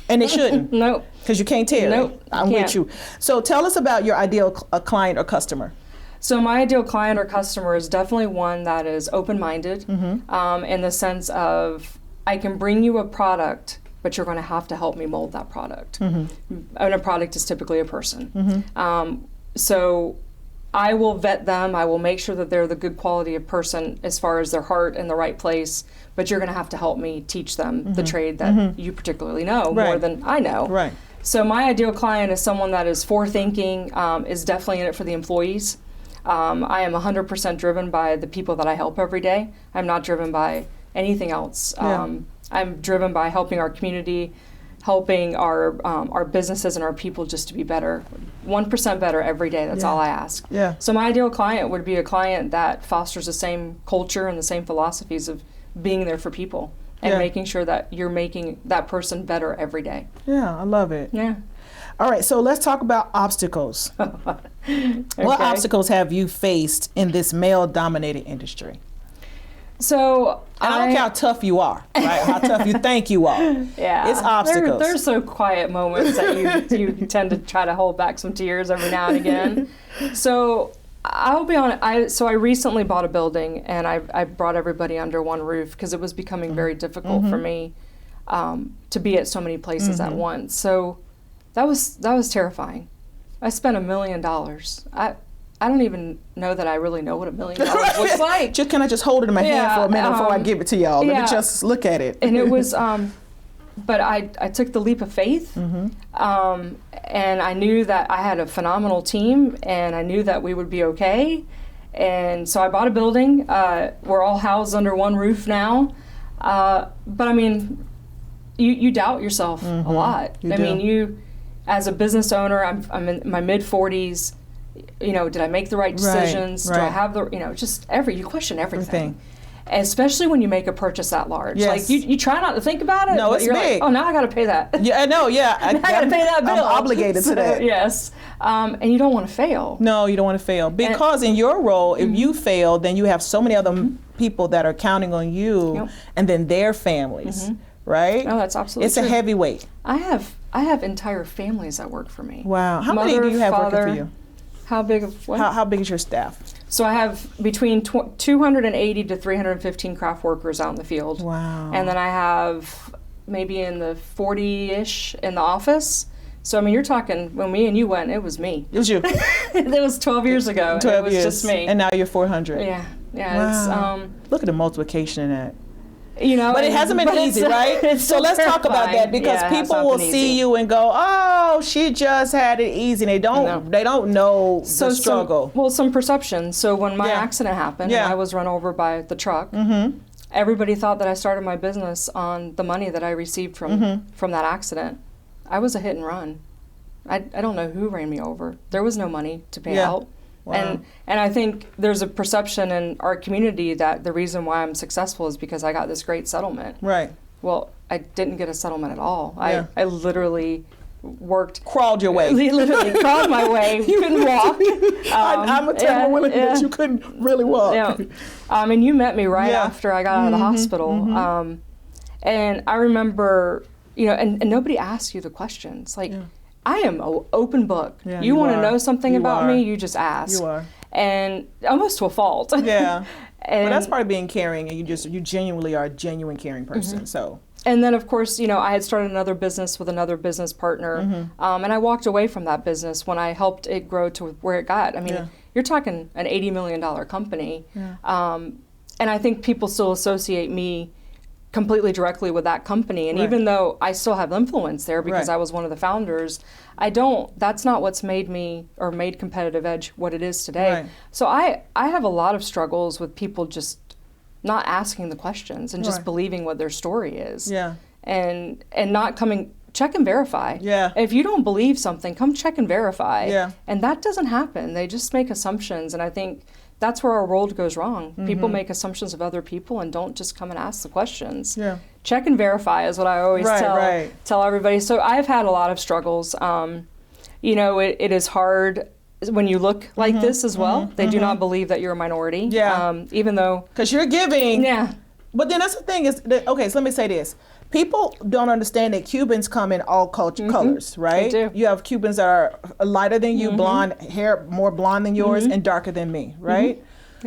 And they shouldn't. Nope. Because you can't tell. Nope, I'm can't. with you. So tell us about your ideal client or customer. So my ideal client or customer is definitely one that is open-minded in the sense of I can bring you a product, but you're going to have to help me mold that product. And a product is typically a person. So I will vet them. I will make sure that they're the good quality of person as far as their heart in the right place, but you're going to have to help me teach them the trade that you particularly know more than I know. Right. So my ideal client is someone that is forward-thinking, is definitely in it for the employees. I am 100% driven by the people that I help every day. I'm not driven by anything else. I'm driven by helping our community, helping our businesses and our people just to be better. 1% better every day, that's all I ask. So my ideal client would be a client that fosters the same culture and the same philosophies of being there for people and making sure that you're making that person better every day. Yeah, I love it. Yeah. All right, so let's talk about obstacles. What obstacles have you faced in this male-dominated industry? So and I don't care how tough you are, right? How tough you think you are. Yeah, it's obstacles. There's so quiet moments that you tend to try to hold back some tears every now and again. So I'll be honest. I recently bought a building, and I brought everybody under one roof because it was becoming very difficult for me to be at so many places at once. So that was terrifying. I spent $1 million. I don't even know that I really know what $1 million looks like. Can I just hold it in my hand for a minute before I give it to y'all? Let me just look at it. And it was, but I took the leap of faith, and I knew that I had a phenomenal team, and I knew that we would be okay. And so I bought a building. We're all housed under one roof now. But I mean, you doubt yourself a lot. I mean, you, as a business owner, I'm in my mid-40s. You know, did I make the right decisions? Do I have the, just you question everything. Especially when you make a purchase that large. Yes. Like, you try not to think about it, no, but it's you're big. like, oh, now I got to pay that. Yeah, I know, yeah. I got to pay that bill. I'm obligated to that. Yes. And you don't want to fail. No, you don't want to fail. Because in your role, if you fail, then you have so many other people that are counting on you and then their families, right? No, that's absolutely It's true. a heavy weight. I have entire families that work for me. Wow. How Mother, many do you have father, working for you? How big of what? How big is your staff? So I have between 280 to 315 craft workers out in the field. Wow. And then I have maybe in the 40-ish in the office. So I mean, you're talking, when me and you went, it was me. It was you. It was 12 years ago. 12 it was years. just me. And now you're 400. Yeah. Wow. It's look at the multiplication in that. But it hasn't been easy, right? So let's talk about that, because people will see you and go, "Oh, she just had it easy." And they don't know the struggle. Some perception. So when my accident happened, and I was run over by the truck, everybody thought that I started my business on the money that I received from that accident. I was a hit and run. I don't know who ran me over. There was no money to pay out. Wow. And I think there's a perception in our community that the reason why I'm successful is because I got this great settlement. Right. Well, I didn't get a settlement at all. I literally crawled your way. Literally crawled my way. Couldn't walk. I'm a terrible woman that you couldn't really walk. Yeah. And you met me right after I got out of the hospital. And I remember, and nobody asks you the questions. Like, I am an open book. Yeah, you want to know something about me, you just ask. You are. And almost to a fault. Yeah. Well, that's part of being caring, and you genuinely are a genuine caring person. So And then, of course, you know, I had started another business with another business partner, and I walked away from that business when I helped it grow to where it got. I mean, you're talking an $80 million company, and I think people still associate me completely directly with that company. And even though I still have influence there because I was one of the founders, that's not what's made me or made Competitive Edge what it is today. So I have a lot of struggles with people just not asking the questions and just believing what their story is. And not coming, check and verify. If you don't believe something, come check and verify. And that doesn't happen. They just make assumptions, and I think that's where our world goes wrong. People make assumptions of other people and don't just come and ask the questions. Check and verify is what I always tell everybody. So I've had a lot of struggles. You know, it is hard when you look like this as well. They do not believe that you're a minority. Even though... Because you're giving. But then that's the thing is, okay, so let me say this. People don't understand that Cubans come in all colors, right? They do. You have Cubans that are lighter than you, blonde hair, more blonde than yours, and darker than me, right?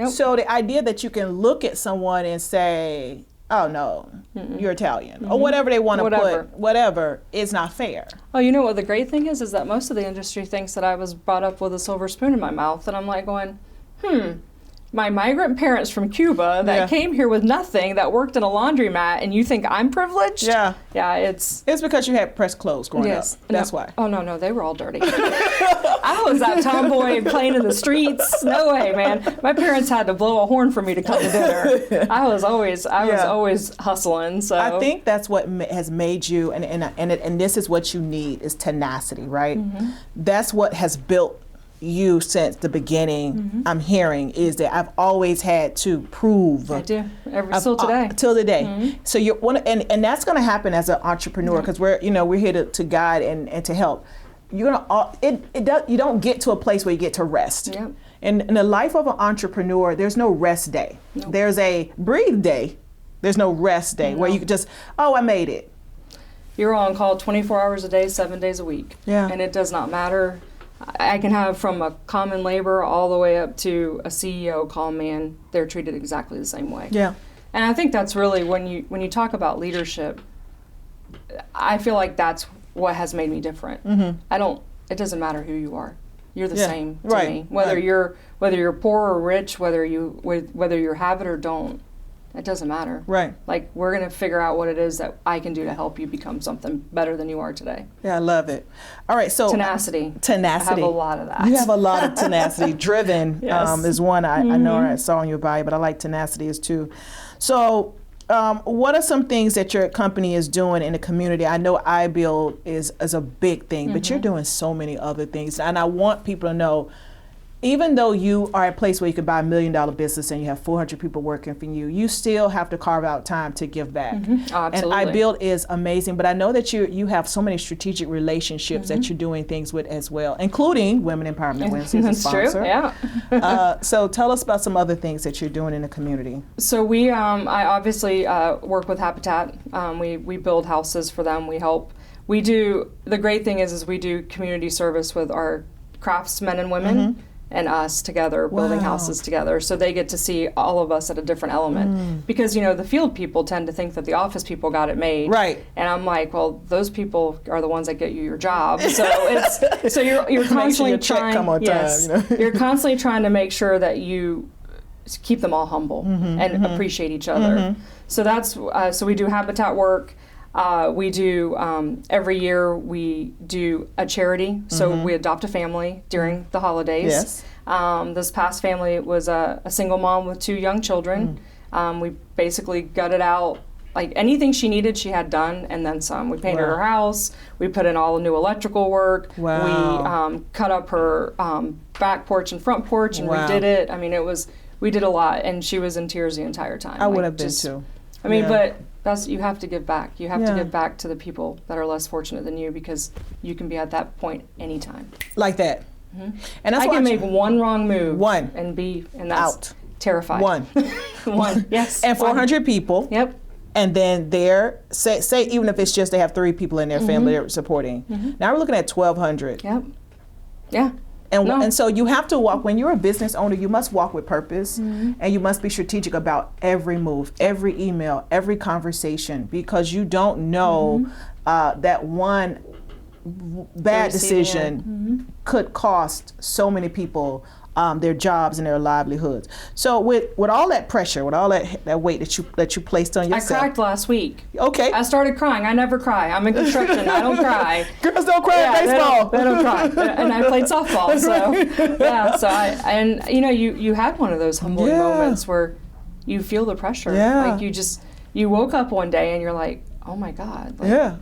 So the idea that you can look at someone and say, oh no, you're Italian, or whatever they want to put, whatever, is not fair. Oh, you know what the great thing is that most of the industry thinks that I was brought up with a silver spoon in my mouth, and I'm like going, my migrant parents from Cuba that came here with nothing, that worked in a laundromat, and you think I'm privileged? Yeah, it's because you had pressed clothes growing up. That's why. Oh no, they were all dirty. I was that tomboy playing in the streets. No way, man. My parents had to blow a horn for me to come to dinner. I was always hustling. So I think that's what has made you, and this is what you need, is tenacity, right? That's what has built you since the beginning. I'm hearing is that I've always had to prove. I do still today. Till today. So you want, and that's going to happen as an entrepreneur, because we're here to guide and to help. You're gonna you don't get to a place where you get to rest. In the life of an entrepreneur, there's no rest day. There's a breathe day. There's no rest day where you can just, I made it. You're on call 24 hours a day, 7 days a week. And it does not matter. I can have from a common laborer all the way up to a CEO call me, and they're treated exactly the same way. And I think that's really, when you talk about leadership, I feel like that's what has made me different. It doesn't matter who you are. You're the same to me. Whether you're poor or rich, whether you have it or don't. It doesn't matter. Like, we're going to figure out what it is that I can do to help you become something better than you are today. Yeah, I love it. All right, so tenacity. I have a lot of that. You have a lot of tenacity. Driven is one I know I saw in your bio, but I like tenacity as too. So what are some things that your company is doing in the community? I know iBuild is a big thing, but you're doing so many other things, and I want people to know, even though you are at a place where you could buy $1 million business and you have 400 people working for you, you still have to carve out time to give back. Absolutely. And iBuild is amazing, but I know that you have so many strategic relationships that you're doing things with as well, including Women Empowerment Wednesday as a sponsor. True, so tell us about some other things that you're doing in the community. So we, I obviously work with Habitat. We build houses for them. We help. We do, the great thing is we do community service with our craftsmen and women. And us together, building houses together, so they get to see all of us at a different element. Because the field people tend to think that the office people got it made, and I'm like, well, those people are the ones that get you your job. So you're constantly trying. You're constantly trying to make sure that you keep them all humble and appreciate each other. So that's so we do Habitat work. We do, every year we do a charity, so we adopt a family during the holidays. This past family was a single mom with 2 young children. We basically gutted out, like, anything she needed, she had done, and then some. We painted her house, we put in all the new electrical work, we cut up her back porch and front porch and redid it. I mean, we did a lot, and she was in tears the entire time. I would have been too. I mean, but you have to give back. You have to give back to the people that are less fortunate than you, because you can be at that point anytime. Like that. And that's I can make one wrong move. And that's out. Terrifying. One. Yes. And 400 people. And then say even if it's just they have 3 people in their family they're supporting. Now we're looking at 1,200. Yeah. And so you have to walk, when you're a business owner, you must walk with purpose, and you must be strategic about every move, every email, every conversation, because you don't know that one bad decision could cost so many people their jobs and their livelihoods. So with all that pressure, with all that weight that you placed on yourself. I cried last week. Okay. I started crying. I never cry. I'm in construction. I don't cry. Girls don't cry in baseball. They don't cry. And I played softball. So yeah. So you had one of those humbling moments where you feel the pressure. Yeah. Like you woke up one day and you're like, oh my God. Like,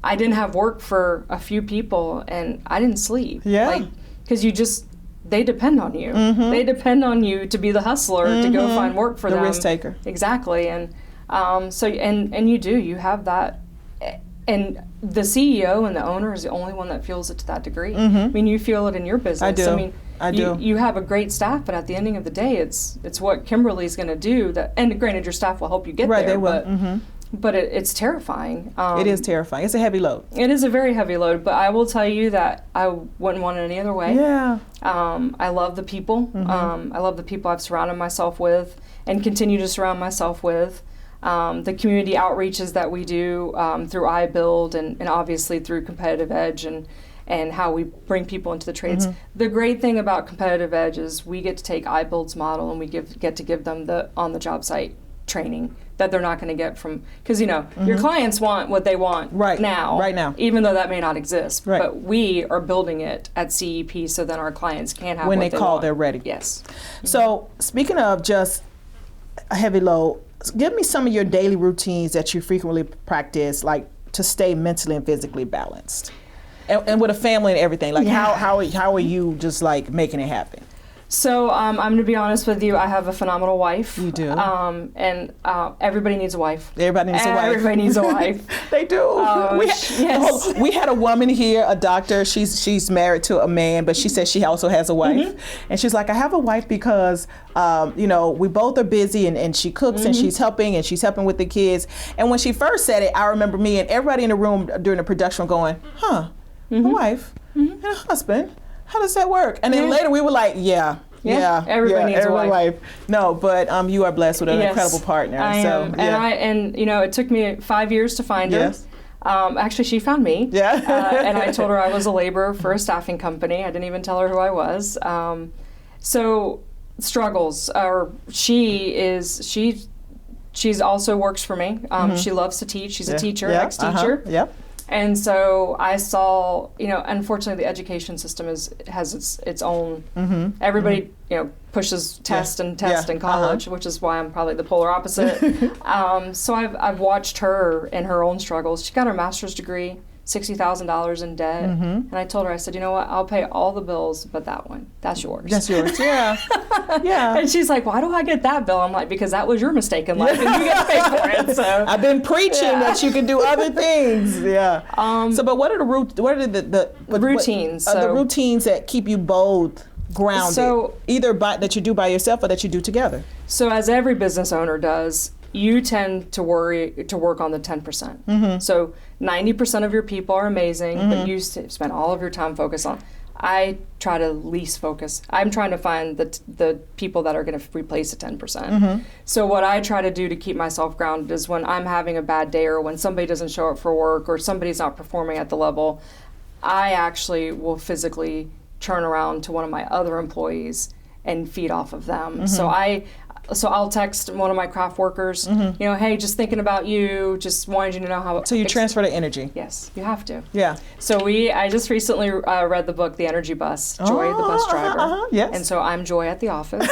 I didn't have work for a few people and I didn't sleep. Yeah. Like, because they depend on you. They depend on you to be the hustler, to go find work for them. The risk taker. Exactly. And you have that. And the CEO and the owner is the only one that feels it to that degree. I mean, you feel it in your business. I do. I mean, you have a great staff, but at the ending of the day, it's what Kimberly's going to do. And granted, your staff will help you get there. Right, they will. But it's terrifying. It is terrifying. It's a heavy load. It is a very heavy load, but I will tell you that I wouldn't want it any other way. Yeah. I love the people. I love the people I've surrounded myself with and continue to surround myself with. The community outreaches that we do through iBuild and obviously through Competitive Edge and how we bring people into the trades. The great thing about Competitive Edge is we get to take iBuild's model and we get to give them the on-the-job site training that they're not going to get from, because your clients want what they want right now, even though that may not exist. Right. But we are building it at CEP so then our clients can have when what they call, they're ready. Yes. So speaking of just a heavy load, give me some of your daily routines that you frequently practice, like to stay mentally and physically balanced, and with a family and everything. Like how are you just like making it happen? So I'm going to be honest with you. I have a phenomenal wife. You do. And everybody needs a wife. Everybody needs a wife. Everybody needs a wife. They do. We had a woman here, a doctor. She's married to a man, but she says she also has a wife. And she's like, I have a wife because we both are busy, and she cooks and she's helping with the kids. And when she first said it, I remember me and everybody in the room during the production going, a wife and a husband. How does that work? And then later we were like, everybody needs a wife. No, but you are blessed with an incredible partner. I am. And it took me 5 years to find her. Yes. Actually, she found me. Yeah. And I told her I was a laborer for a staffing company. I didn't even tell her who I was. So struggles, she's also works for me. She loves to teach. She's a teacher, ex-teacher. Yep. And so I saw, unfortunately, the education system has its own. Everybody, pushes test in college, which is why I'm probably the polar opposite. So I've watched her in her own struggles. She got her master's degree, $60,000 in debt, and I told her, I said, you know what? I'll pay all the bills, but that one, that's yours. That's yours. Yeah. Yeah. And she's like, why do I get that bill? I'm like, because that was your mistake in life, and you get to pay for it. So I've been preaching that you can do other things. Yeah. But what are the routines? The routines that keep you both grounded, so, either that you do by yourself or that you do together. So as every business owner does, you tend to work on the 10%. So 90% of your people are amazing, but you spend all of your time focused on. I try to least focus. I'm trying to find the people that are going to replace the 10%. So what I try to do to keep myself grounded is when I'm having a bad day or when somebody doesn't show up for work or somebody's not performing at the level, I actually will physically turn around to one of my other employees and feed off of them. So I'll text one of my craft workers, hey, just thinking about you, just wanted you to know how. So you transfer the energy. Yes, you have to. Yeah. So I just recently read the book, The Energy Bus, Joy the bus driver. Yes. And so I'm Joy at the office.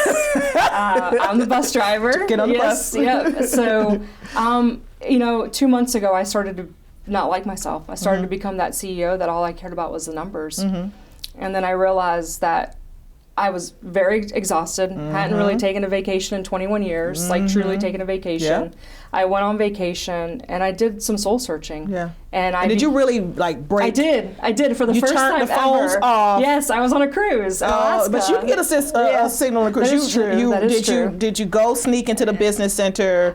I'm the bus driver. Get on the bus. Yeah. So, 2 months ago, I started to not like myself. I started to become that CEO that all I cared about was the numbers. And then I realized that I was very exhausted, hadn't really taken a vacation in 21 years, like truly taken a vacation. Yeah. I went on vacation and I did some soul searching. Yeah. And did you really break? I did for the first time ever. You turned the phones off. Yes, I was on a cruise in Alaska. But you can get a signal on a cruise. That is true. Did you go sneak into the business center?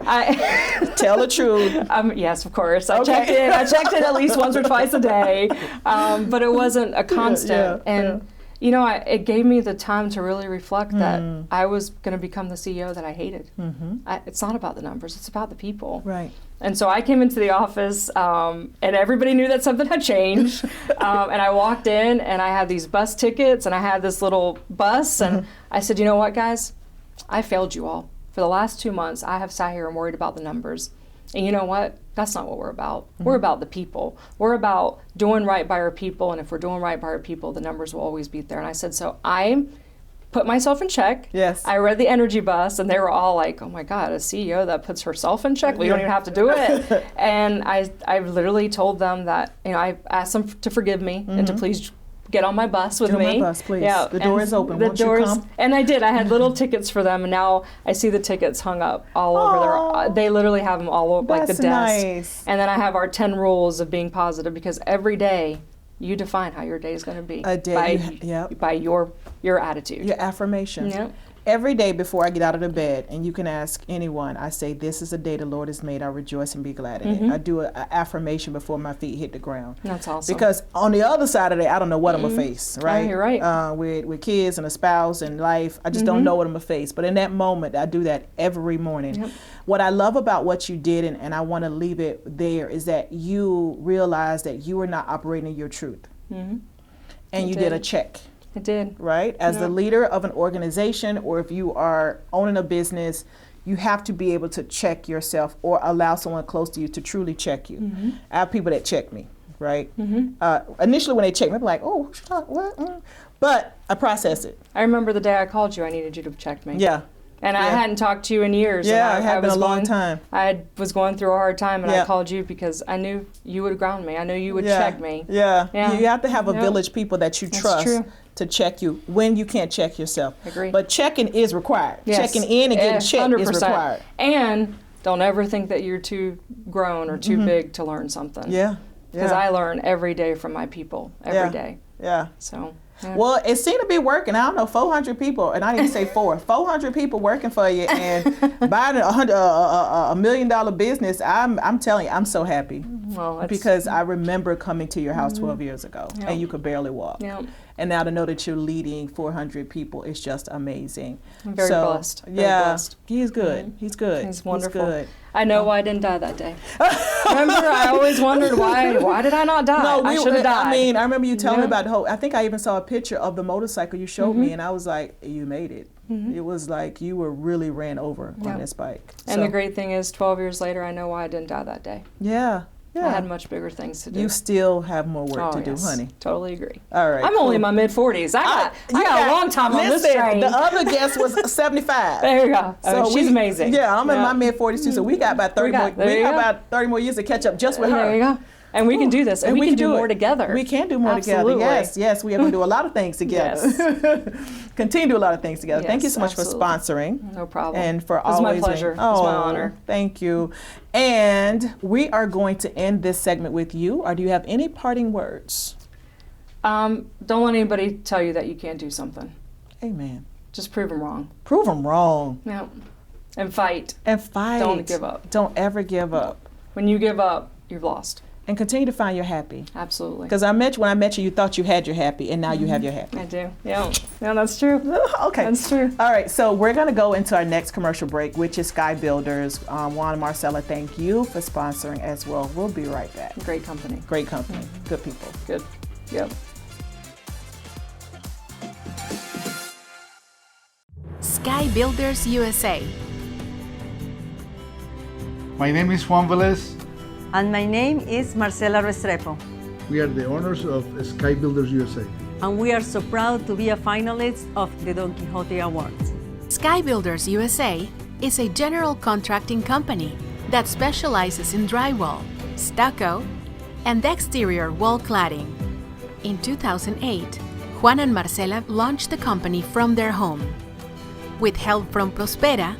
Tell the truth. Yes, of course. I checked in at least once or twice a day, but it wasn't a constant. You know, it gave me the time to really reflect that I was going to become the CEO that I hated. It's not about the numbers, it's about the people. Right. And so I came into the office, and everybody knew that something had changed. And I walked in, and I had these bus tickets, and I had this little bus, and I said, you know what, guys? I failed you all. For the last 2 months, I have sat here and worried about the numbers. And you know what? That's not what we're about. We're about the people. We're about doing right by our people, and if we're doing right by our people, the numbers will always be there. And I said, so I put myself in check. Yes. I read the energy bus, and they were all like, oh my God, a CEO that puts herself in check? We don't even have to do it. And I literally told them that, you know, I asked them to forgive me and to please get on my bus with Get me. on my bus, please. Yeah, the door is open. The Won't you come? And I did. I had little tickets for them, and now I see the tickets hung up all over there. They literally have them all over, like the That's desk. nice. And then I have our 10 rules of being positive, because every day you define how your day is going to be A day, by your attitude. Your affirmation. Yep. Every day before I get out of the bed, and you can ask anyone, I say, this is a day the Lord has made. I'll rejoice and be glad in it. I do an affirmation before my feet hit the ground. That's awesome. Because on the other side of the day, I don't know what I'm going to face, right? you're right. With kids and a spouse and life, I just don't know what I'm going to face. But in that moment, I do that every morning. Yep. What I love about what you did, and I want to leave it there, is that you realized that you were not operating in your truth. And you did a check. I did. Right? As the leader of an organization, or if you are owning a business, you have to be able to check yourself or allow someone close to you to truly check you. I have people that check me, right? Initially when they check me, I'm like, oh, what? But I process it. I remember the day I called you, I needed you to check me. Yeah. And I hadn't talked to you in years. Yeah, and it had been a long time. I was going through a hard time, and I called you because I knew you would ground me. I knew you would check me. Yeah. You have to have a village people that you trust true. to check you when you can't check yourself. Agree. But checking is required. Yes. Checking in and getting checked 100%. is required. And don't ever think that you're too grown or too big to learn something. Yeah. Because I learn every day from my people, every day. Yeah. So. Yeah. Well, it seemed to be working. I don't know, 400 people, and I didn't say 400 people working for you, and buying a $1 million business. I'm telling you, I'm so happy. Well, because I remember coming to your house 12 years ago, and you could barely walk. Yep. And now to know that you're leading 400 people is just amazing. I'm very blessed. Very blessed. He's good. He's good. He's wonderful. He's good. I know why I didn't die that day. Remember, I always wondered why did I not die? No, I should have died. I mean, I remember you telling me about the whole. I think I even saw a picture of the motorcycle you showed me, and I was like, you made it. It was like you were really ran over on this bike. And the great thing is, 12 years later, I know why I didn't die that day. Yeah. I had much bigger things to do. You still have more work to do, honey. Totally agree. All right. I'm only in my mid-40s. I got a long time on this train. The other guest was 75. There you go. So she's amazing. Yeah, I'm in my mid-40s too, so we got about 30 more. We got about 30 more years to catch up just with her. There you go. And we can do this, and we can do more together. We can do more together. Yes, we are going to do a lot of things together. Continue to do a lot of things together. Yes, thank you so much for sponsoring. No problem. And for It's always. my pleasure. Oh, it's my honor. Thank you. And we are going to end this segment with you. Or do you have any parting words? Don't let anybody tell you that you can't do something. Amen. Just prove them wrong. Prove them wrong. Yeah. And fight. And fight. Don't give up. Don't ever give up. When you give up, you've lost. And continue to find your happy. Absolutely. Because when I met you, you thought you had your happy, and now you have your happy. I do. Yeah, that's true. Okay. That's true. All right, so we're going to go into our next commercial break, which is Sky Builders. Juan and Marcella, thank you for sponsoring as well. We'll be right back. Great company. Great company. Good people. Good. Yep. Sky Builders USA. My name is Juan Velez. And my name is Marcela Restrepo. We are the owners of Sky Builders USA. And we are so proud to be a finalist of the Don Quixote Awards. Sky Builders USA is a general contracting company that specializes in drywall, stucco, and exterior wall cladding. In 2008, Juan and Marcela launched the company from their home. With help from Prospera,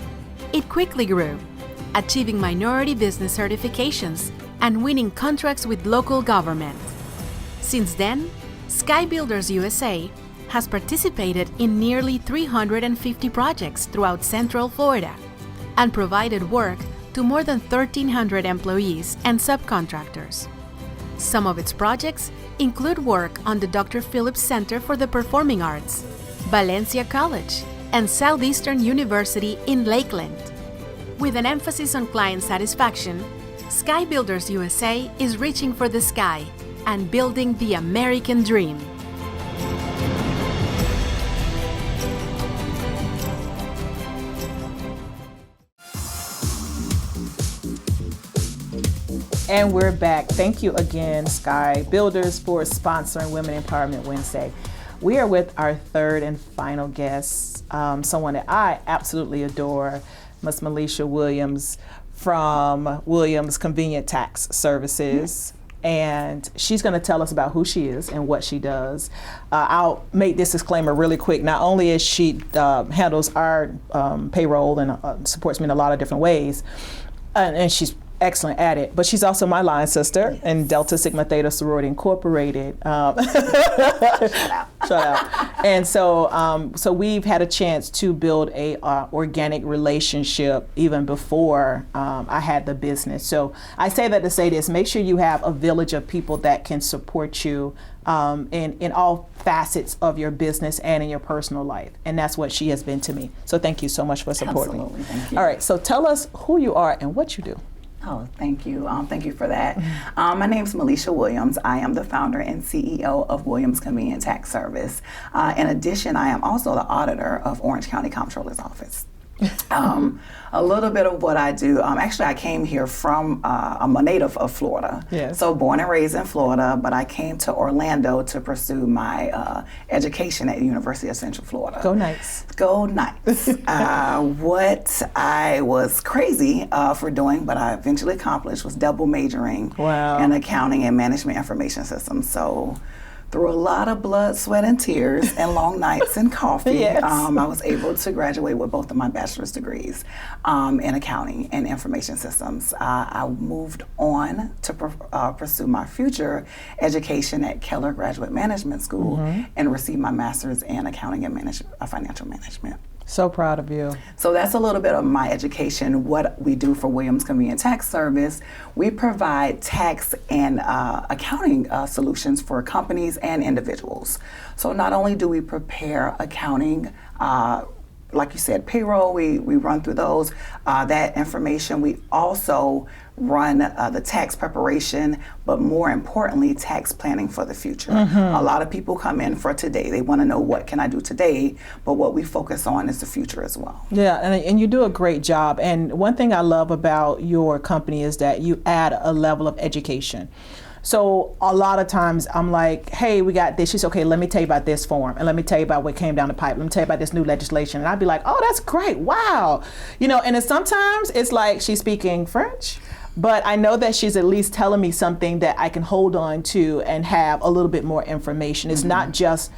it quickly grew, achieving minority business certifications and winning contracts with local government. Since then, Sky Builders USA has participated in nearly 350 projects throughout Central Florida and provided work to more than 1,300 employees and subcontractors. Some of its projects include work on the Dr. Phillips Center for the Performing Arts, Valencia College, and Southeastern University in Lakeland. With an emphasis on client satisfaction, Sky Builders USA is reaching for the sky and building the American dream. And we're back. Thank you again, Sky Builders, for sponsoring Women Empowerment Wednesday. We are with our third and final guest, someone that I absolutely adore, Ms. Melisha Williams from Williams Convenient Tax Services. And she's going to tell us about who she is and what she does. I'll make this disclaimer really quick. Not only is she handles our payroll and supports me in a lot of different ways, and she's excellent at it, but she's also my line sister in Delta Sigma Theta Sorority Incorporated. Shout out. And so we've had a chance to build a organic relationship even before I had the business. So I say that to say this: make sure you have a village of people that can support you in all facets of your business and in your personal life. And that's what she has been to me. So thank you so much for supporting me. Thank you. All right, so tell us who you are and what you do. Oh, thank you. Thank you for that. My name is Melisha Williams. I am the founder and CEO of Williams Convenient Tax Service. In addition, I am also the auditor of Orange County Comptroller's Office. A little bit of what I do. Actually, I came here from, I'm a native of Florida. Yes. So born and raised in Florida, but I came to Orlando to pursue my education at the University of Central Florida. Go Knights. Go Knights. What I was crazy for doing, but I eventually accomplished, was double majoring in accounting and management information systems. So through a lot of blood, sweat, and tears, and long nights and coffee, I was able to graduate with both of my bachelor's degrees in accounting and information systems. I moved on to pursue my future education at Keller Graduate Management School and received my master's in accounting and financial management. So proud of you. So that's a little bit of my education. What we do for Williams Convenient Tax Service, we provide tax and accounting solutions for companies and individuals. So not only do we prepare accounting, like you said, payroll, we run through those, that information. We also run the tax preparation, but more importantly, tax planning for the future. A lot of people come in for today. They want to know, what can I do today? But what we focus on is the future as well. Yeah, and you do a great job. And one thing I love about your company is that you add a level of education. So a lot of times I'm like, hey, we got this. She's okay, let me tell you about this form. And let me tell you about what came down the pipe. Let me tell you about this new legislation. And I'd be like, oh, that's great. Wow. You know, and then sometimes it's like she's speaking French, but I know that she's at least telling me something that I can hold on to and have a little bit more information. It's not just,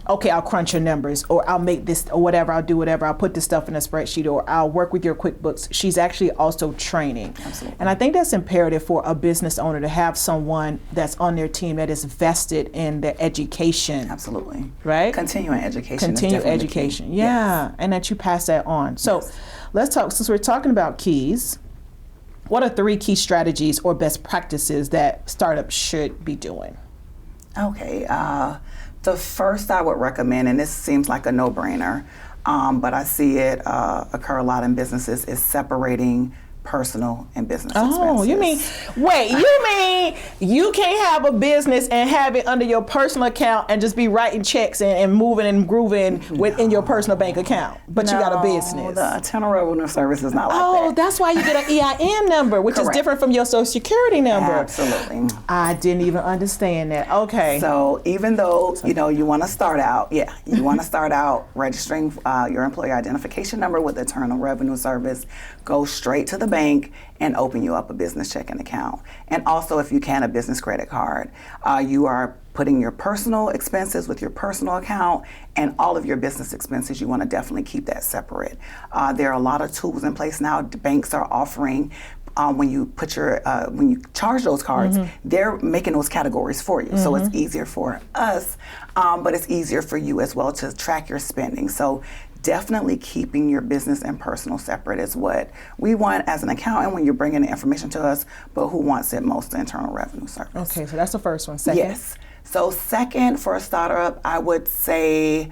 okay, I'll crunch your numbers, or I'll make this, or whatever, I'll do whatever, I'll put this stuff in a spreadsheet, or I'll work with your QuickBooks. She's actually also training. Absolutely. And I think that's imperative for a business owner to have someone that's on their team that is vested in their education. Absolutely. Right? Continuing education. Continuing education, yeah. And that you pass that on. So let's talk, since we're talking about keys, what are 3 key strategies or best practices that startups should be doing? Okay, the first I would recommend, and this seems like a no-brainer, but I see it occur a lot in businesses, is separating personal and business expenses. Oh, you mean you can't have a business and have it under your personal account and just be writing checks and moving and grooving within your personal bank account, but you got a business. The Internal Revenue Service is not like that. Oh, that's why you get an EIN number, which is different from your Social Security number. Absolutely. I didn't even understand that. Okay. So even though, you know, you want to start out, you want to start out registering your employer identification number with the Internal Revenue Service, go straight to the bank and open you up a business checking account. And also, if you can, a business credit card. You are putting your personal expenses with your personal account, and all of your business expenses, you want to definitely keep that separate. There are a lot of tools in place now. Banks are offering, when you put your when you charge those cards, they're making those categories for you. So it's easier for us, but it's easier for you as well to track your spending. So definitely keeping your business and personal separate is what we want as an accountant when you're bringing the information to us, but who wants it most? The Internal Revenue Service. Okay, so that's the first one. Second? Yes. So second, for a startup, I would say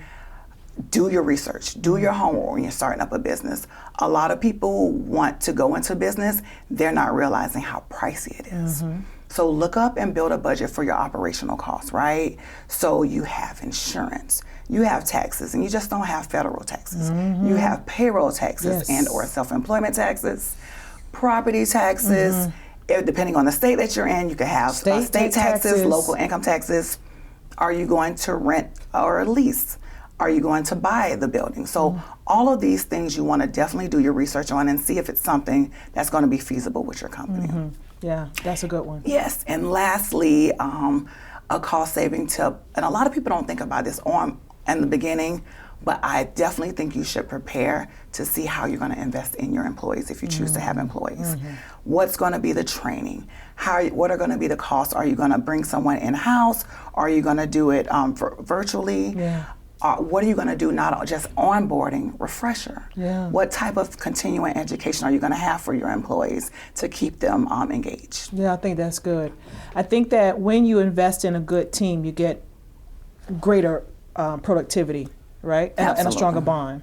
do your research, do your homework when you're starting up a business. A lot of people want to go into business, they're not realizing how pricey it is. So look up and build a budget for your operational costs, right? So you have insurance, you have taxes, and you just don't have federal taxes. You have payroll taxes and or self-employment taxes, property taxes. Depending on the state that you're in, you can have state taxes, local income taxes. Are you going to rent or lease? Are you going to buy the building? So all of these things you want to definitely do your research on and see if it's something that's going to be feasible with your company. Yeah, that's a good one. Yes, and lastly, a cost saving tip, and a lot of people don't think about this in the beginning, but I definitely think you should prepare to see how you're going to invest in your employees if you choose to have employees. What's going to be the training? What are going to be the costs? Are you going to bring someone in-house? Are you going to do it virtually? What are you going to do, not just onboarding, refresher? What type of continuing education are you going to have for your employees to keep them engaged? Yeah, I think that's good. I think that when you invest in a good team, you get greater productivity, right? And a stronger bond.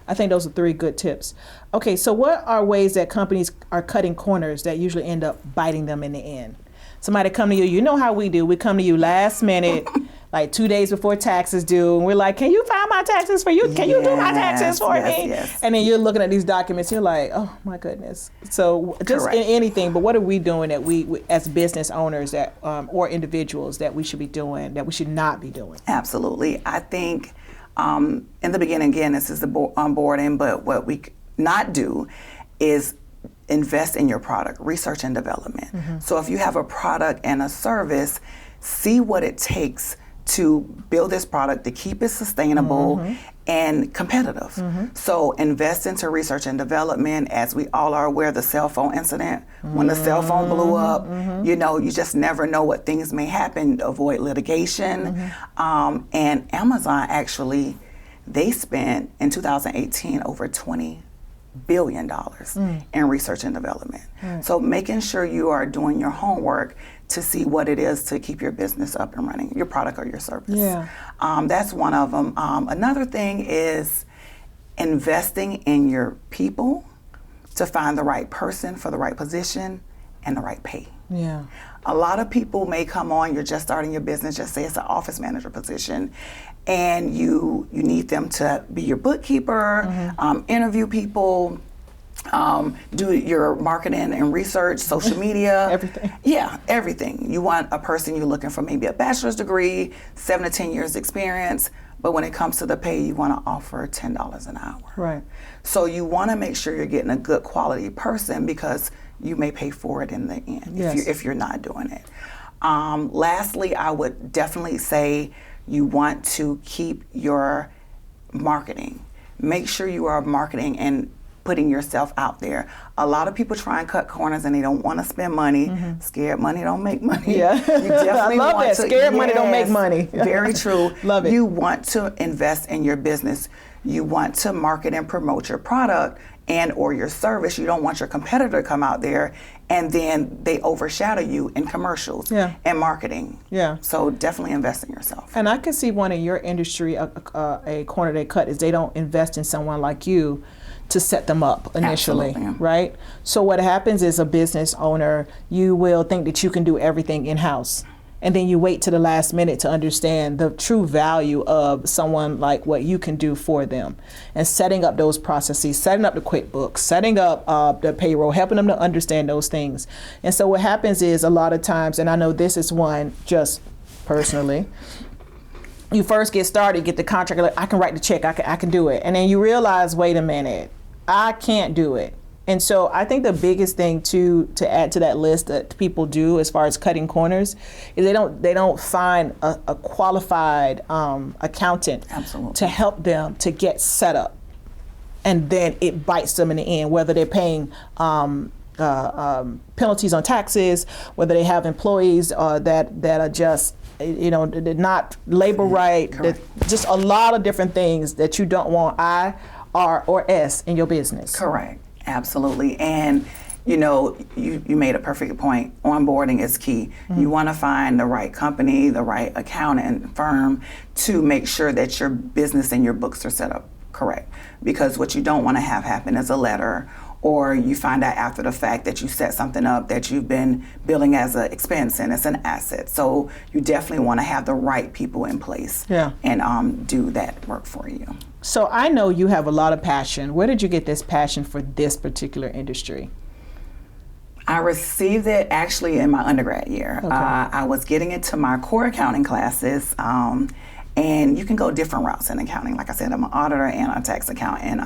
I think those are 3 good tips. Okay, so what are ways that companies are cutting corners that usually end up biting them in the end? Somebody come to you, you know how we do. We come to you last minute, like 2 days before taxes due, and we're like, can you file my taxes for you? Can you do my taxes for me? And then you're looking at these documents, you're like, oh my goodness. So just in anything, but what are we doing that we as business owners that or individuals that we should be doing, that we should not be doing? Absolutely. I think in the beginning, again, this is the onboarding, but what we not do is invest in your product, research and development. So if you have a product and a service, see what it takes to build this product, to keep it sustainable and competitive. So invest into research and development. As we all are aware, the cell phone incident, when the cell phone blew up, you know, you just never know what things may happen. Avoid litigation. And Amazon actually, they spent in 2018 over $20 billion in research and development. So making sure you are doing your homework to see what it is to keep your business up and running, your product or your service. That's one of them. Another thing is investing in your people to find the right person for the right position and the right pay. A lot of people may come on, you're just starting your business, just say it's an office manager position, and you need them to be your bookkeeper, interview people, do your marketing and research, social media. Everything. Yeah, everything. You want a person, you're looking for maybe a bachelor's degree, 7 to 10 years experience, but when it comes to the pay, you want to offer $10 an hour. Right. So you want to make sure you're getting a good quality person because you may pay for it in the end if you're not doing it. Lastly, I would definitely say you want to keep your marketing. Make sure you are marketing and putting yourself out there. A lot of people try and cut corners and they don't want to spend money. Scared money don't make money. You definitely I love want that. to, Scared money don't make money. Very true. Love it. You want to invest in your business. You want to market and promote your product and or your service. You don't want your competitor to come out there and then they overshadow you in commercials and marketing. So definitely invest in yourself. And I can see one in your industry, a corner they cut is they don't invest in someone like you to set them up initially, right? So what happens is a business owner, you will think that you can do everything in-house. And then you wait to the last minute to understand the true value of someone like what you can do for them. And setting up those processes, setting up the QuickBooks, setting up the payroll, helping them to understand those things. And so what happens is a lot of times, and I know this is one just personally, you first get started, get the contract, like, I can write the check, I can do it. And then you realize, wait a minute, I can't do it. And so I think the biggest thing to add to that list that people do as far as cutting corners is they don't find a qualified accountant to help them to get set up. And then it bites them in the end, whether they're paying penalties on taxes, whether they have employees that are just not labor right, just a lot of different things that you don't want. I R or S in your business. Correct. Absolutely. And you know, you made a perfect point. Onboarding is key. You want to find the right company, the right accountant firm to make sure that your business and your books are set up correct. Because what you don't want to have happen is a letter, or you find out after the fact that you set something up that you've been billing as an expense and it's an asset. So you definitely want to have the right people in place and do that work for you. So I know you have a lot of passion. Where did you get this passion for this particular industry? I received it actually in my undergrad year. Okay. I was getting into my core accounting classes, and you can go different routes in accounting. Like I said, I'm an auditor and a tax accountant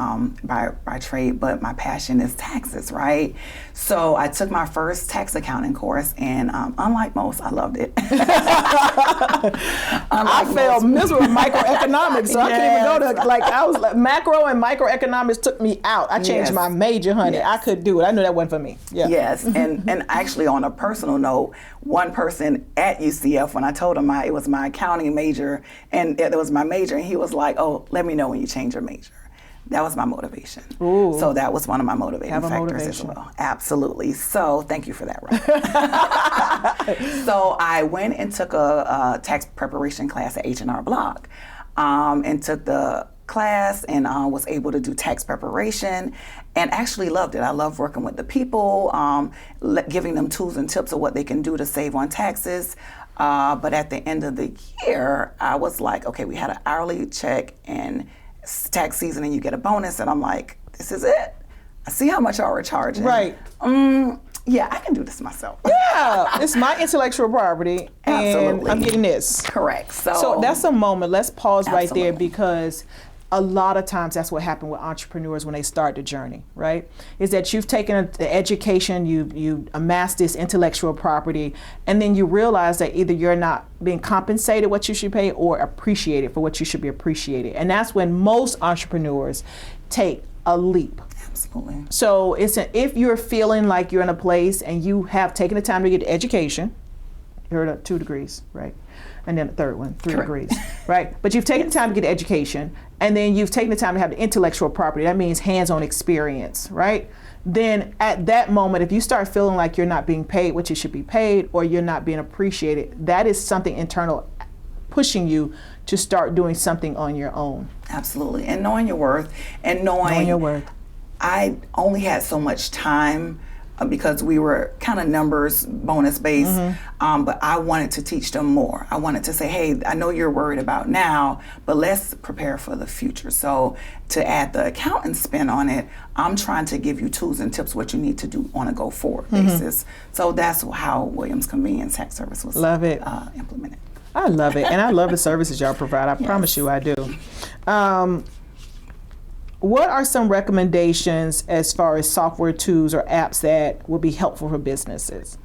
by trade, but my passion is taxes, right? So I took my first tax accounting course, and unlike most, I loved it. I failed miserable in microeconomics, so I couldn't even go to, like, I was like, macro and microeconomics took me out. I changed my major, honey. I could do it. I knew that wasn't for me. Yes, and actually on a personal note, one person at UCF, when I told him it was my accounting major, and it was my major, and he was like, "Oh, let me know when you change your major." That was my motivation. Ooh. So that was one of my motivating factors as well. Absolutely. So thank you for that, Rob. So I went and took a tax preparation class at H&R Block, and took the class and was able to do tax preparation and actually loved it. I love working with the people, giving them tools and tips of what they can do to save on taxes. But at the end of the year, I was like, okay, we had an hourly check and tax season and you get a bonus. And I'm like, this is it. I see how much y'all are charging. Right. Yeah, I can do this myself. Yeah, it's my intellectual property, and I'm getting this. Correct. So that's a moment. Let's pause right there, Absolutely. because a lot of times that's what happens with entrepreneurs when they start the journey, right? Is that you've taken the education, you amassed this intellectual property, and then you realize that either you're not being compensated what you should pay or appreciated for what you should be appreciated. And that's when most entrepreneurs take a leap. Absolutely. So if you're feeling like you're in a place and you have taken the time to get education, you heard of 2 degrees, right? And then the third one, 3 degrees, right? But you've taken the time to get education, and then you've taken the time to have the intellectual property. That means hands-on experience, right? Then at that moment, if you start feeling like you're not being paid what you should be paid, or you're not being appreciated, that is something internal pushing you to start doing something on your own. Absolutely. And knowing your worth, and knowing your worth. I only had so much time because we were kind of numbers bonus based, but I wanted to teach them more. I wanted to say, hey, I know you're worried about now, but let's prepare for the future. So to add the accountant spin on it, I'm trying to give you tools and tips what you need to do on a go forward basis. So that's how Williams Convenience Tax Service was implemented. I love it, and I love the services y'all provide. I promise you I do. What are some recommendations as far as software tools or apps that will be helpful for businesses?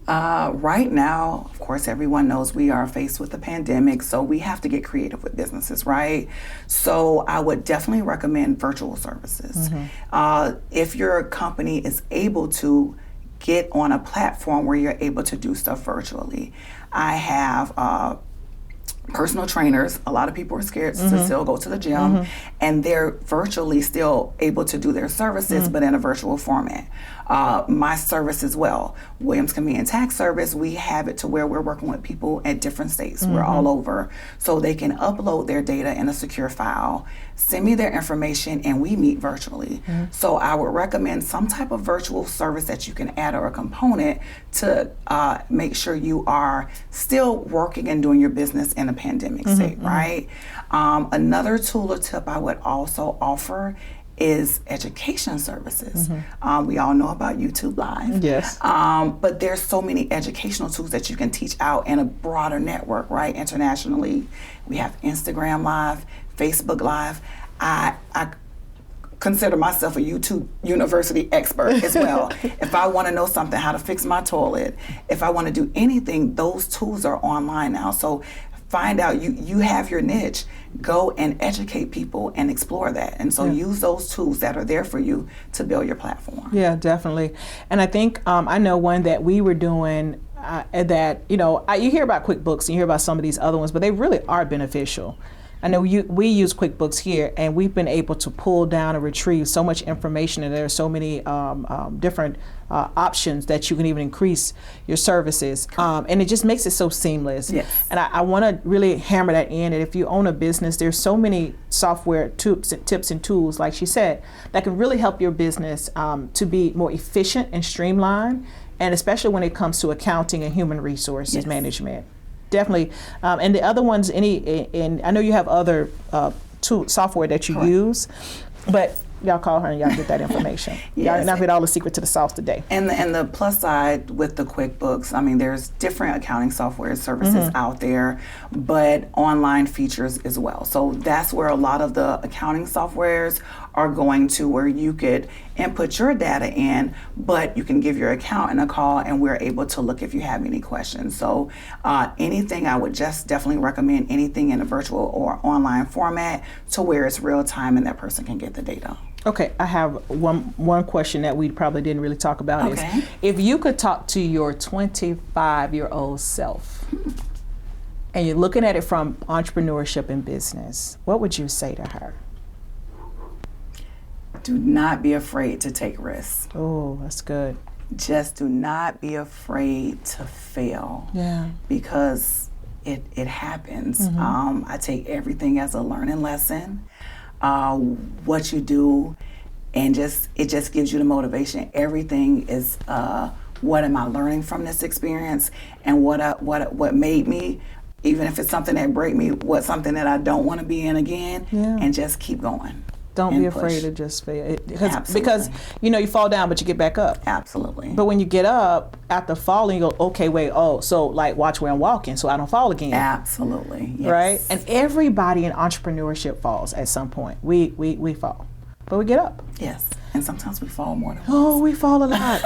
Right now, of course, everyone knows we are faced with a pandemic, so we have to get creative with businesses, right? So I would definitely recommend virtual services. If your company is able to get on a platform where you're able to do stuff virtually. I have personal trainers. A lot of people are scared to still go to the gym, and they're virtually still able to do their services, but in a virtual format. My service as well, Williams Convenience Tax Service, we have it to where we're working with people at different states. We're all over, so they can upload their data in a secure file, send me their information, and we meet virtually. So I would recommend some type of virtual service that you can add or a component to make sure you are still working and doing your business in a pandemic state, right? Another tool or tip I would also offer is education services. We all know about YouTube Live. Yes. But there's so many educational tools that you can teach out in a broader network, right? Internationally, we have Instagram Live, Facebook Live. I consider myself a YouTube university expert as well. If I want to know something, how to fix my toilet, if I want to do anything, those tools are online now. So find out, you have your niche, go and educate people and explore that. And so use those tools that are there for you to build your platform. Yeah, definitely. And I think I know one that we were doing that, you hear about QuickBooks and you hear about some of these other ones, but they really are beneficial. I know we use QuickBooks here, and we've been able to pull down and retrieve so much information, and there are so many different options that you can even increase your services, and it just makes it so seamless. Yes. And I want to really hammer that in, and if you own a business, there's so many software tips and tools, like she said, that can really help your business to be more efficient and streamlined, and especially when it comes to accounting and human resources management. Definitely. And the other ones, and I know you have other software that you use, but y'all call her and y'all get that information. Y'all not get all the secret to the sauce today. And the plus side with the QuickBooks, I mean, there's different accounting software services out there, but online features as well. So that's where a lot of the accounting softwares are going to, where you could input your data in, but you can give your accountant a call and we're able to look if you have any questions. So anything, I would just definitely recommend anything in a virtual or online format to where it's real time and that person can get the data. Okay, I have one question that we probably didn't really talk about is, if you could talk to your 25-year-old self, and you're looking at it from entrepreneurship and business, what would you say to her? Do not be afraid to take risks. Oh, that's good. Just do not be afraid to fail. Yeah. Because it happens. I take everything as a learning lesson. What you do, and it just gives you the motivation. Everything is what am I learning from this experience, and what made me, even if it's something that break me, what's something that I don't want to be in again, and just keep going. Don't be afraid to just fail. Because you fall down, but you get back up. Absolutely. But when you get up after falling, you go, okay, wait, so like watch where I'm walking so I don't fall again. Absolutely. Yes. Right? And everybody in entrepreneurship falls at some point. We fall. But we get up. Yes. And sometimes we fall more than once. Oh, we fall a lot.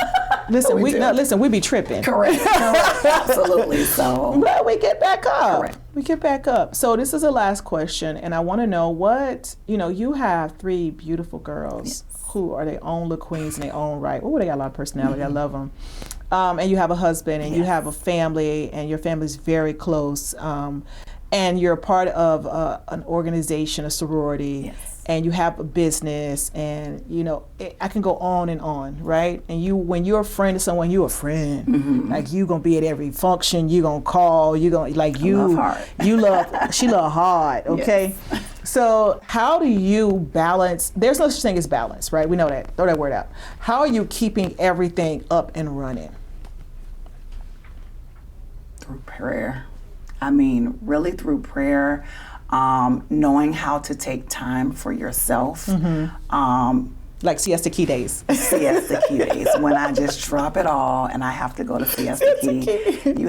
Listen, we be tripping. Correct. Absolutely. So, but we get back up. Correct. We get back up. So this is the last question, and I want to know what you have 3 beautiful girls who are their own little queens in their own right. Oh, they got a lot of personality. I love them. And you have a husband, and you have a family, and your family's very close. And you're a part of an organization, a sorority. And you have a business, and I can go on and on, right? And when you're a friend of someone, you're a friend. Like you gonna be at every function, you gonna call, you gonna she love hard, okay? Yes. So how do you balance? There's no such thing as balance, right? We know that. Throw that word out. How are you keeping everything up and running? Through prayer. I mean, really through prayer. Knowing how to take time for yourself. Like Siesta Key days. Siesta Key days, when I just drop it all and I have to go to Siesta Key. You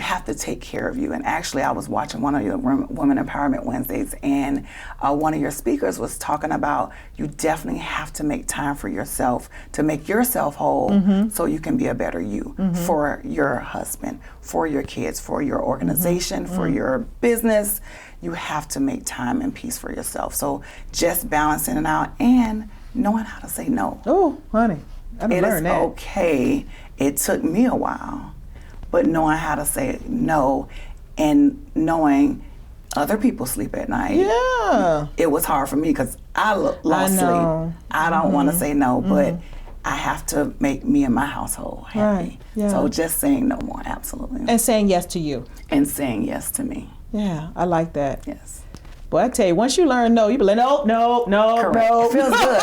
have to take care of you. And actually, I was watching one of your Women Empowerment Wednesdays, and one of your speakers was talking about you definitely have to make time for yourself, to make yourself whole, so you can be a better you for your husband, for your kids, for your organization, for your business. You have to make time and peace for yourself. So just balancing it out and knowing how to say no. Oh, honey, I done learned that. It is okay. It took me a while. But knowing how to say no, and knowing other people sleep at night. Yeah. It was hard for me because I lost sleep. I don't want to say no, but I have to make me and my household happy. Right. Yeah. So just saying no more, absolutely. And saying yes to you. And saying yes to me. Yeah, I like that. Yes. Boy, I tell you, once you learn no, you be like, no. Correct. It feels good.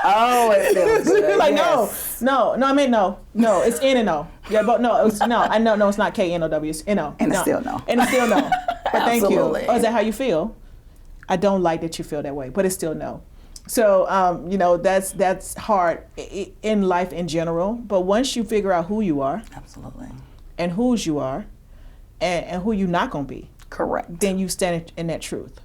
Oh, it feels good. You're like, yes. no, I mean no, it's N and no. Yeah, but no, it's no. I know, no, it's not K-N-O-W, it's N-O. And it's still no. And it's still no. But thank you. Absolutely. Oh, is that how you feel? I don't like that you feel that way, but it's still no. So, that's hard in life in general. But once you figure out who you are, absolutely, and whose you are, and who you're not gonna be, correct, then you stand in that truth.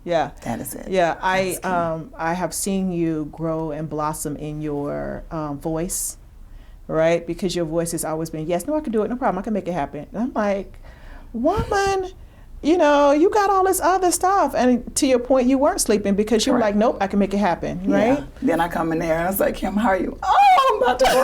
Yeah, that is it. Yeah, I have seen you grow and blossom in your voice, right? Because your voice has always been, yes, no, I can do it, no problem, I can make it happen. And I'm like, woman, you got all this other stuff. And to your point, you weren't sleeping because you were like, nope, I can make it happen, right? Yeah. Then I come in there and I was like, Kim, how are you? Oh, I'm about to break.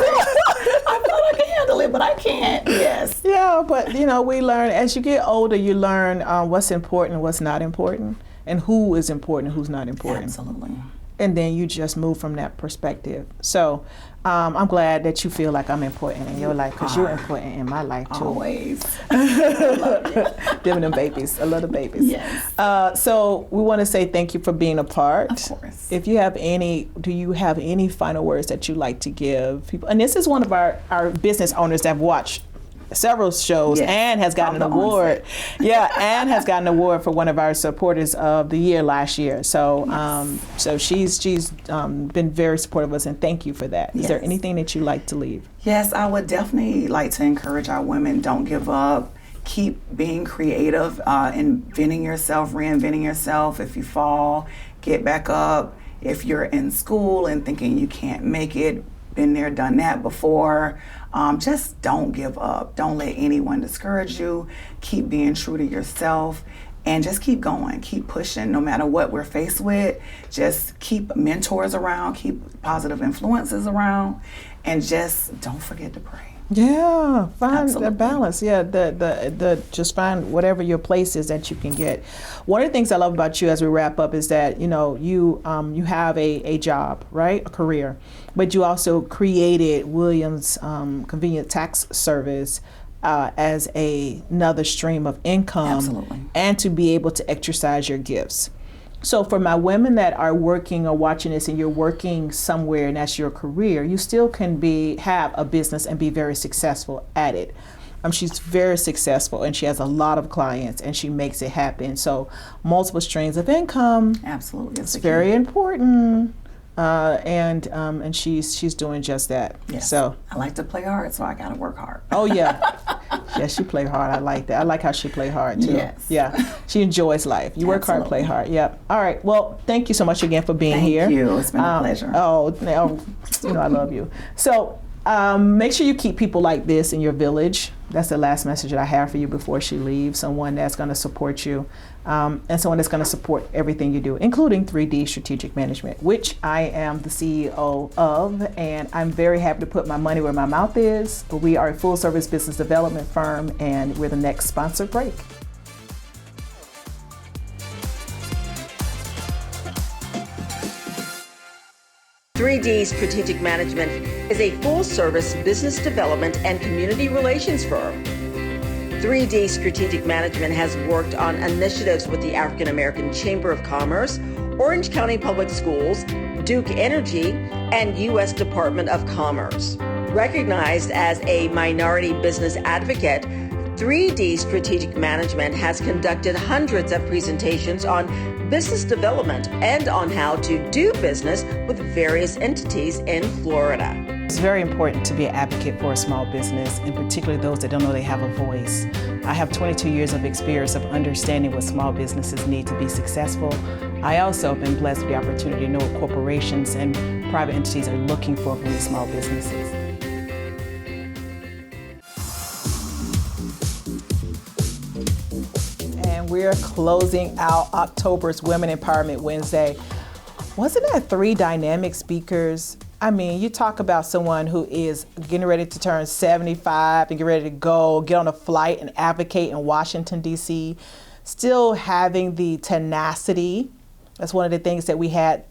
I thought I could handle it, it, but I can't. Yes. Yeah, but you know, we learn as you get older. You learn what's important, and what's not important, and who is important, and who's not important. Absolutely. And then you just move from that perspective. So I'm glad that you feel like I'm important in your life, because you're important in my life too. Always. I love you. Them and babies, I love the babies. Yes. So we want to say thank you for being a part. Of course. If you have do you have any final words that you like to give people? And this is one of our business owners that have watched several shows, yes, and has gotten an award. Yeah, and has gotten an award for one of our supporters of the year last year. So so she's been very supportive of us, and thank you for that. Is there anything that you like to leave? Yes, I would definitely like to encourage our women, don't give up. Keep being creative, inventing yourself, reinventing yourself. If you fall, get back up. If you're in school and thinking you can't make it, been there, done that before. Just don't give up. Don't let anyone discourage you. Keep being true to yourself and just keep going. Keep pushing no matter what we're faced with. Just keep mentors around, keep positive influences around, and just don't forget to pray. Yeah, find the balance. Yeah, the just find whatever your place is that you can get. One of the things I love about you as we wrap up is that, you know, you have a job, right? A career, but you also created Williams Convenient Tax Service as another stream of income. Absolutely. And to be able to exercise your gifts. So for my women that are working or watching this, and you're working somewhere and that's your career, you still can have a business and be very successful at it. She's very successful, and she has a lot of clients, and she makes it happen. So multiple streams of income. Absolutely. It's very important. And she's doing just that. Yes. So I like to play hard, so I gotta work hard. Oh yeah. Yes, she play hard. I like that. I like how she play hard too. Yes. Yeah. She enjoys life. You work hard, play hard. Yep. All right. Well, thank you so much again for being here. Thank you. It's been a pleasure. Oh, you know I love you. So make sure you keep people like this in your village. That's the last message that I have for you before she leaves. Someone that's going to support you, and someone that's going to support everything you do, including 3D Strategic Management, which I am the CEO of, and I'm very happy to put my money where my mouth is. We are a full-service business development firm, and we're the next sponsored break. WEW Strategic Management is a full-service business development and community relations firm. WEW Strategic Management has worked on initiatives with the African American Chamber of Commerce, Orange County Public Schools, Duke Energy, and U.S. Department of Commerce. Recognized as a minority business advocate, WEW Strategic Management has conducted hundreds of presentations on business development and on how to do business with various entities in Florida. It's very important to be an advocate for a small business, and particularly those that don't know they have a voice. I have 22 years of experience of understanding what small businesses need to be successful. I also have been blessed with the opportunity to know what corporations and private entities are looking for from these small businesses. We're closing out October's Women Empowerment Wednesday. Wasn't that 3 dynamic speakers? I mean, you talk about someone who is getting ready to turn 75 and get ready to get on a flight and advocate in Washington, D.C., still having the tenacity. That's one of the things that we had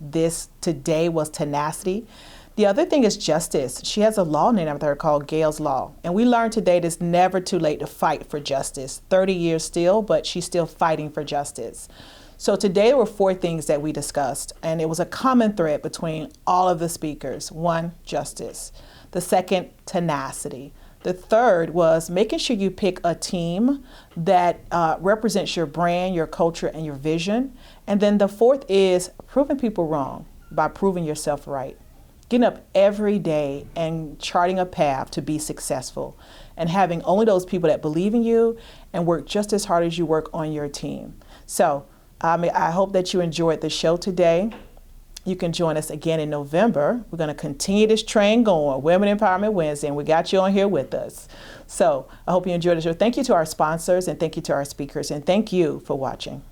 today was tenacity. The other thing is justice. She has a law named after her called Gale's Law. And we learned today that it's never too late to fight for justice. 30 years still, but she's still fighting for justice. So today there were 4 things that we discussed, and it was a common thread between all of the speakers. 1, justice. The second, tenacity. The third was making sure you pick a team that represents your brand, your culture, and your vision. And then the 4th is proving people wrong by proving yourself right. Getting up every day and charting a path to be successful, and having only those people that believe in you and work just as hard as you work on your team. So I hope that you enjoyed the show today. You can join us again in November. We're going to continue this train going, Women Empowerment Wednesday, and we got you on here with us. So I hope you enjoyed the show. Thank you to our sponsors, and thank you to our speakers, and thank you for watching.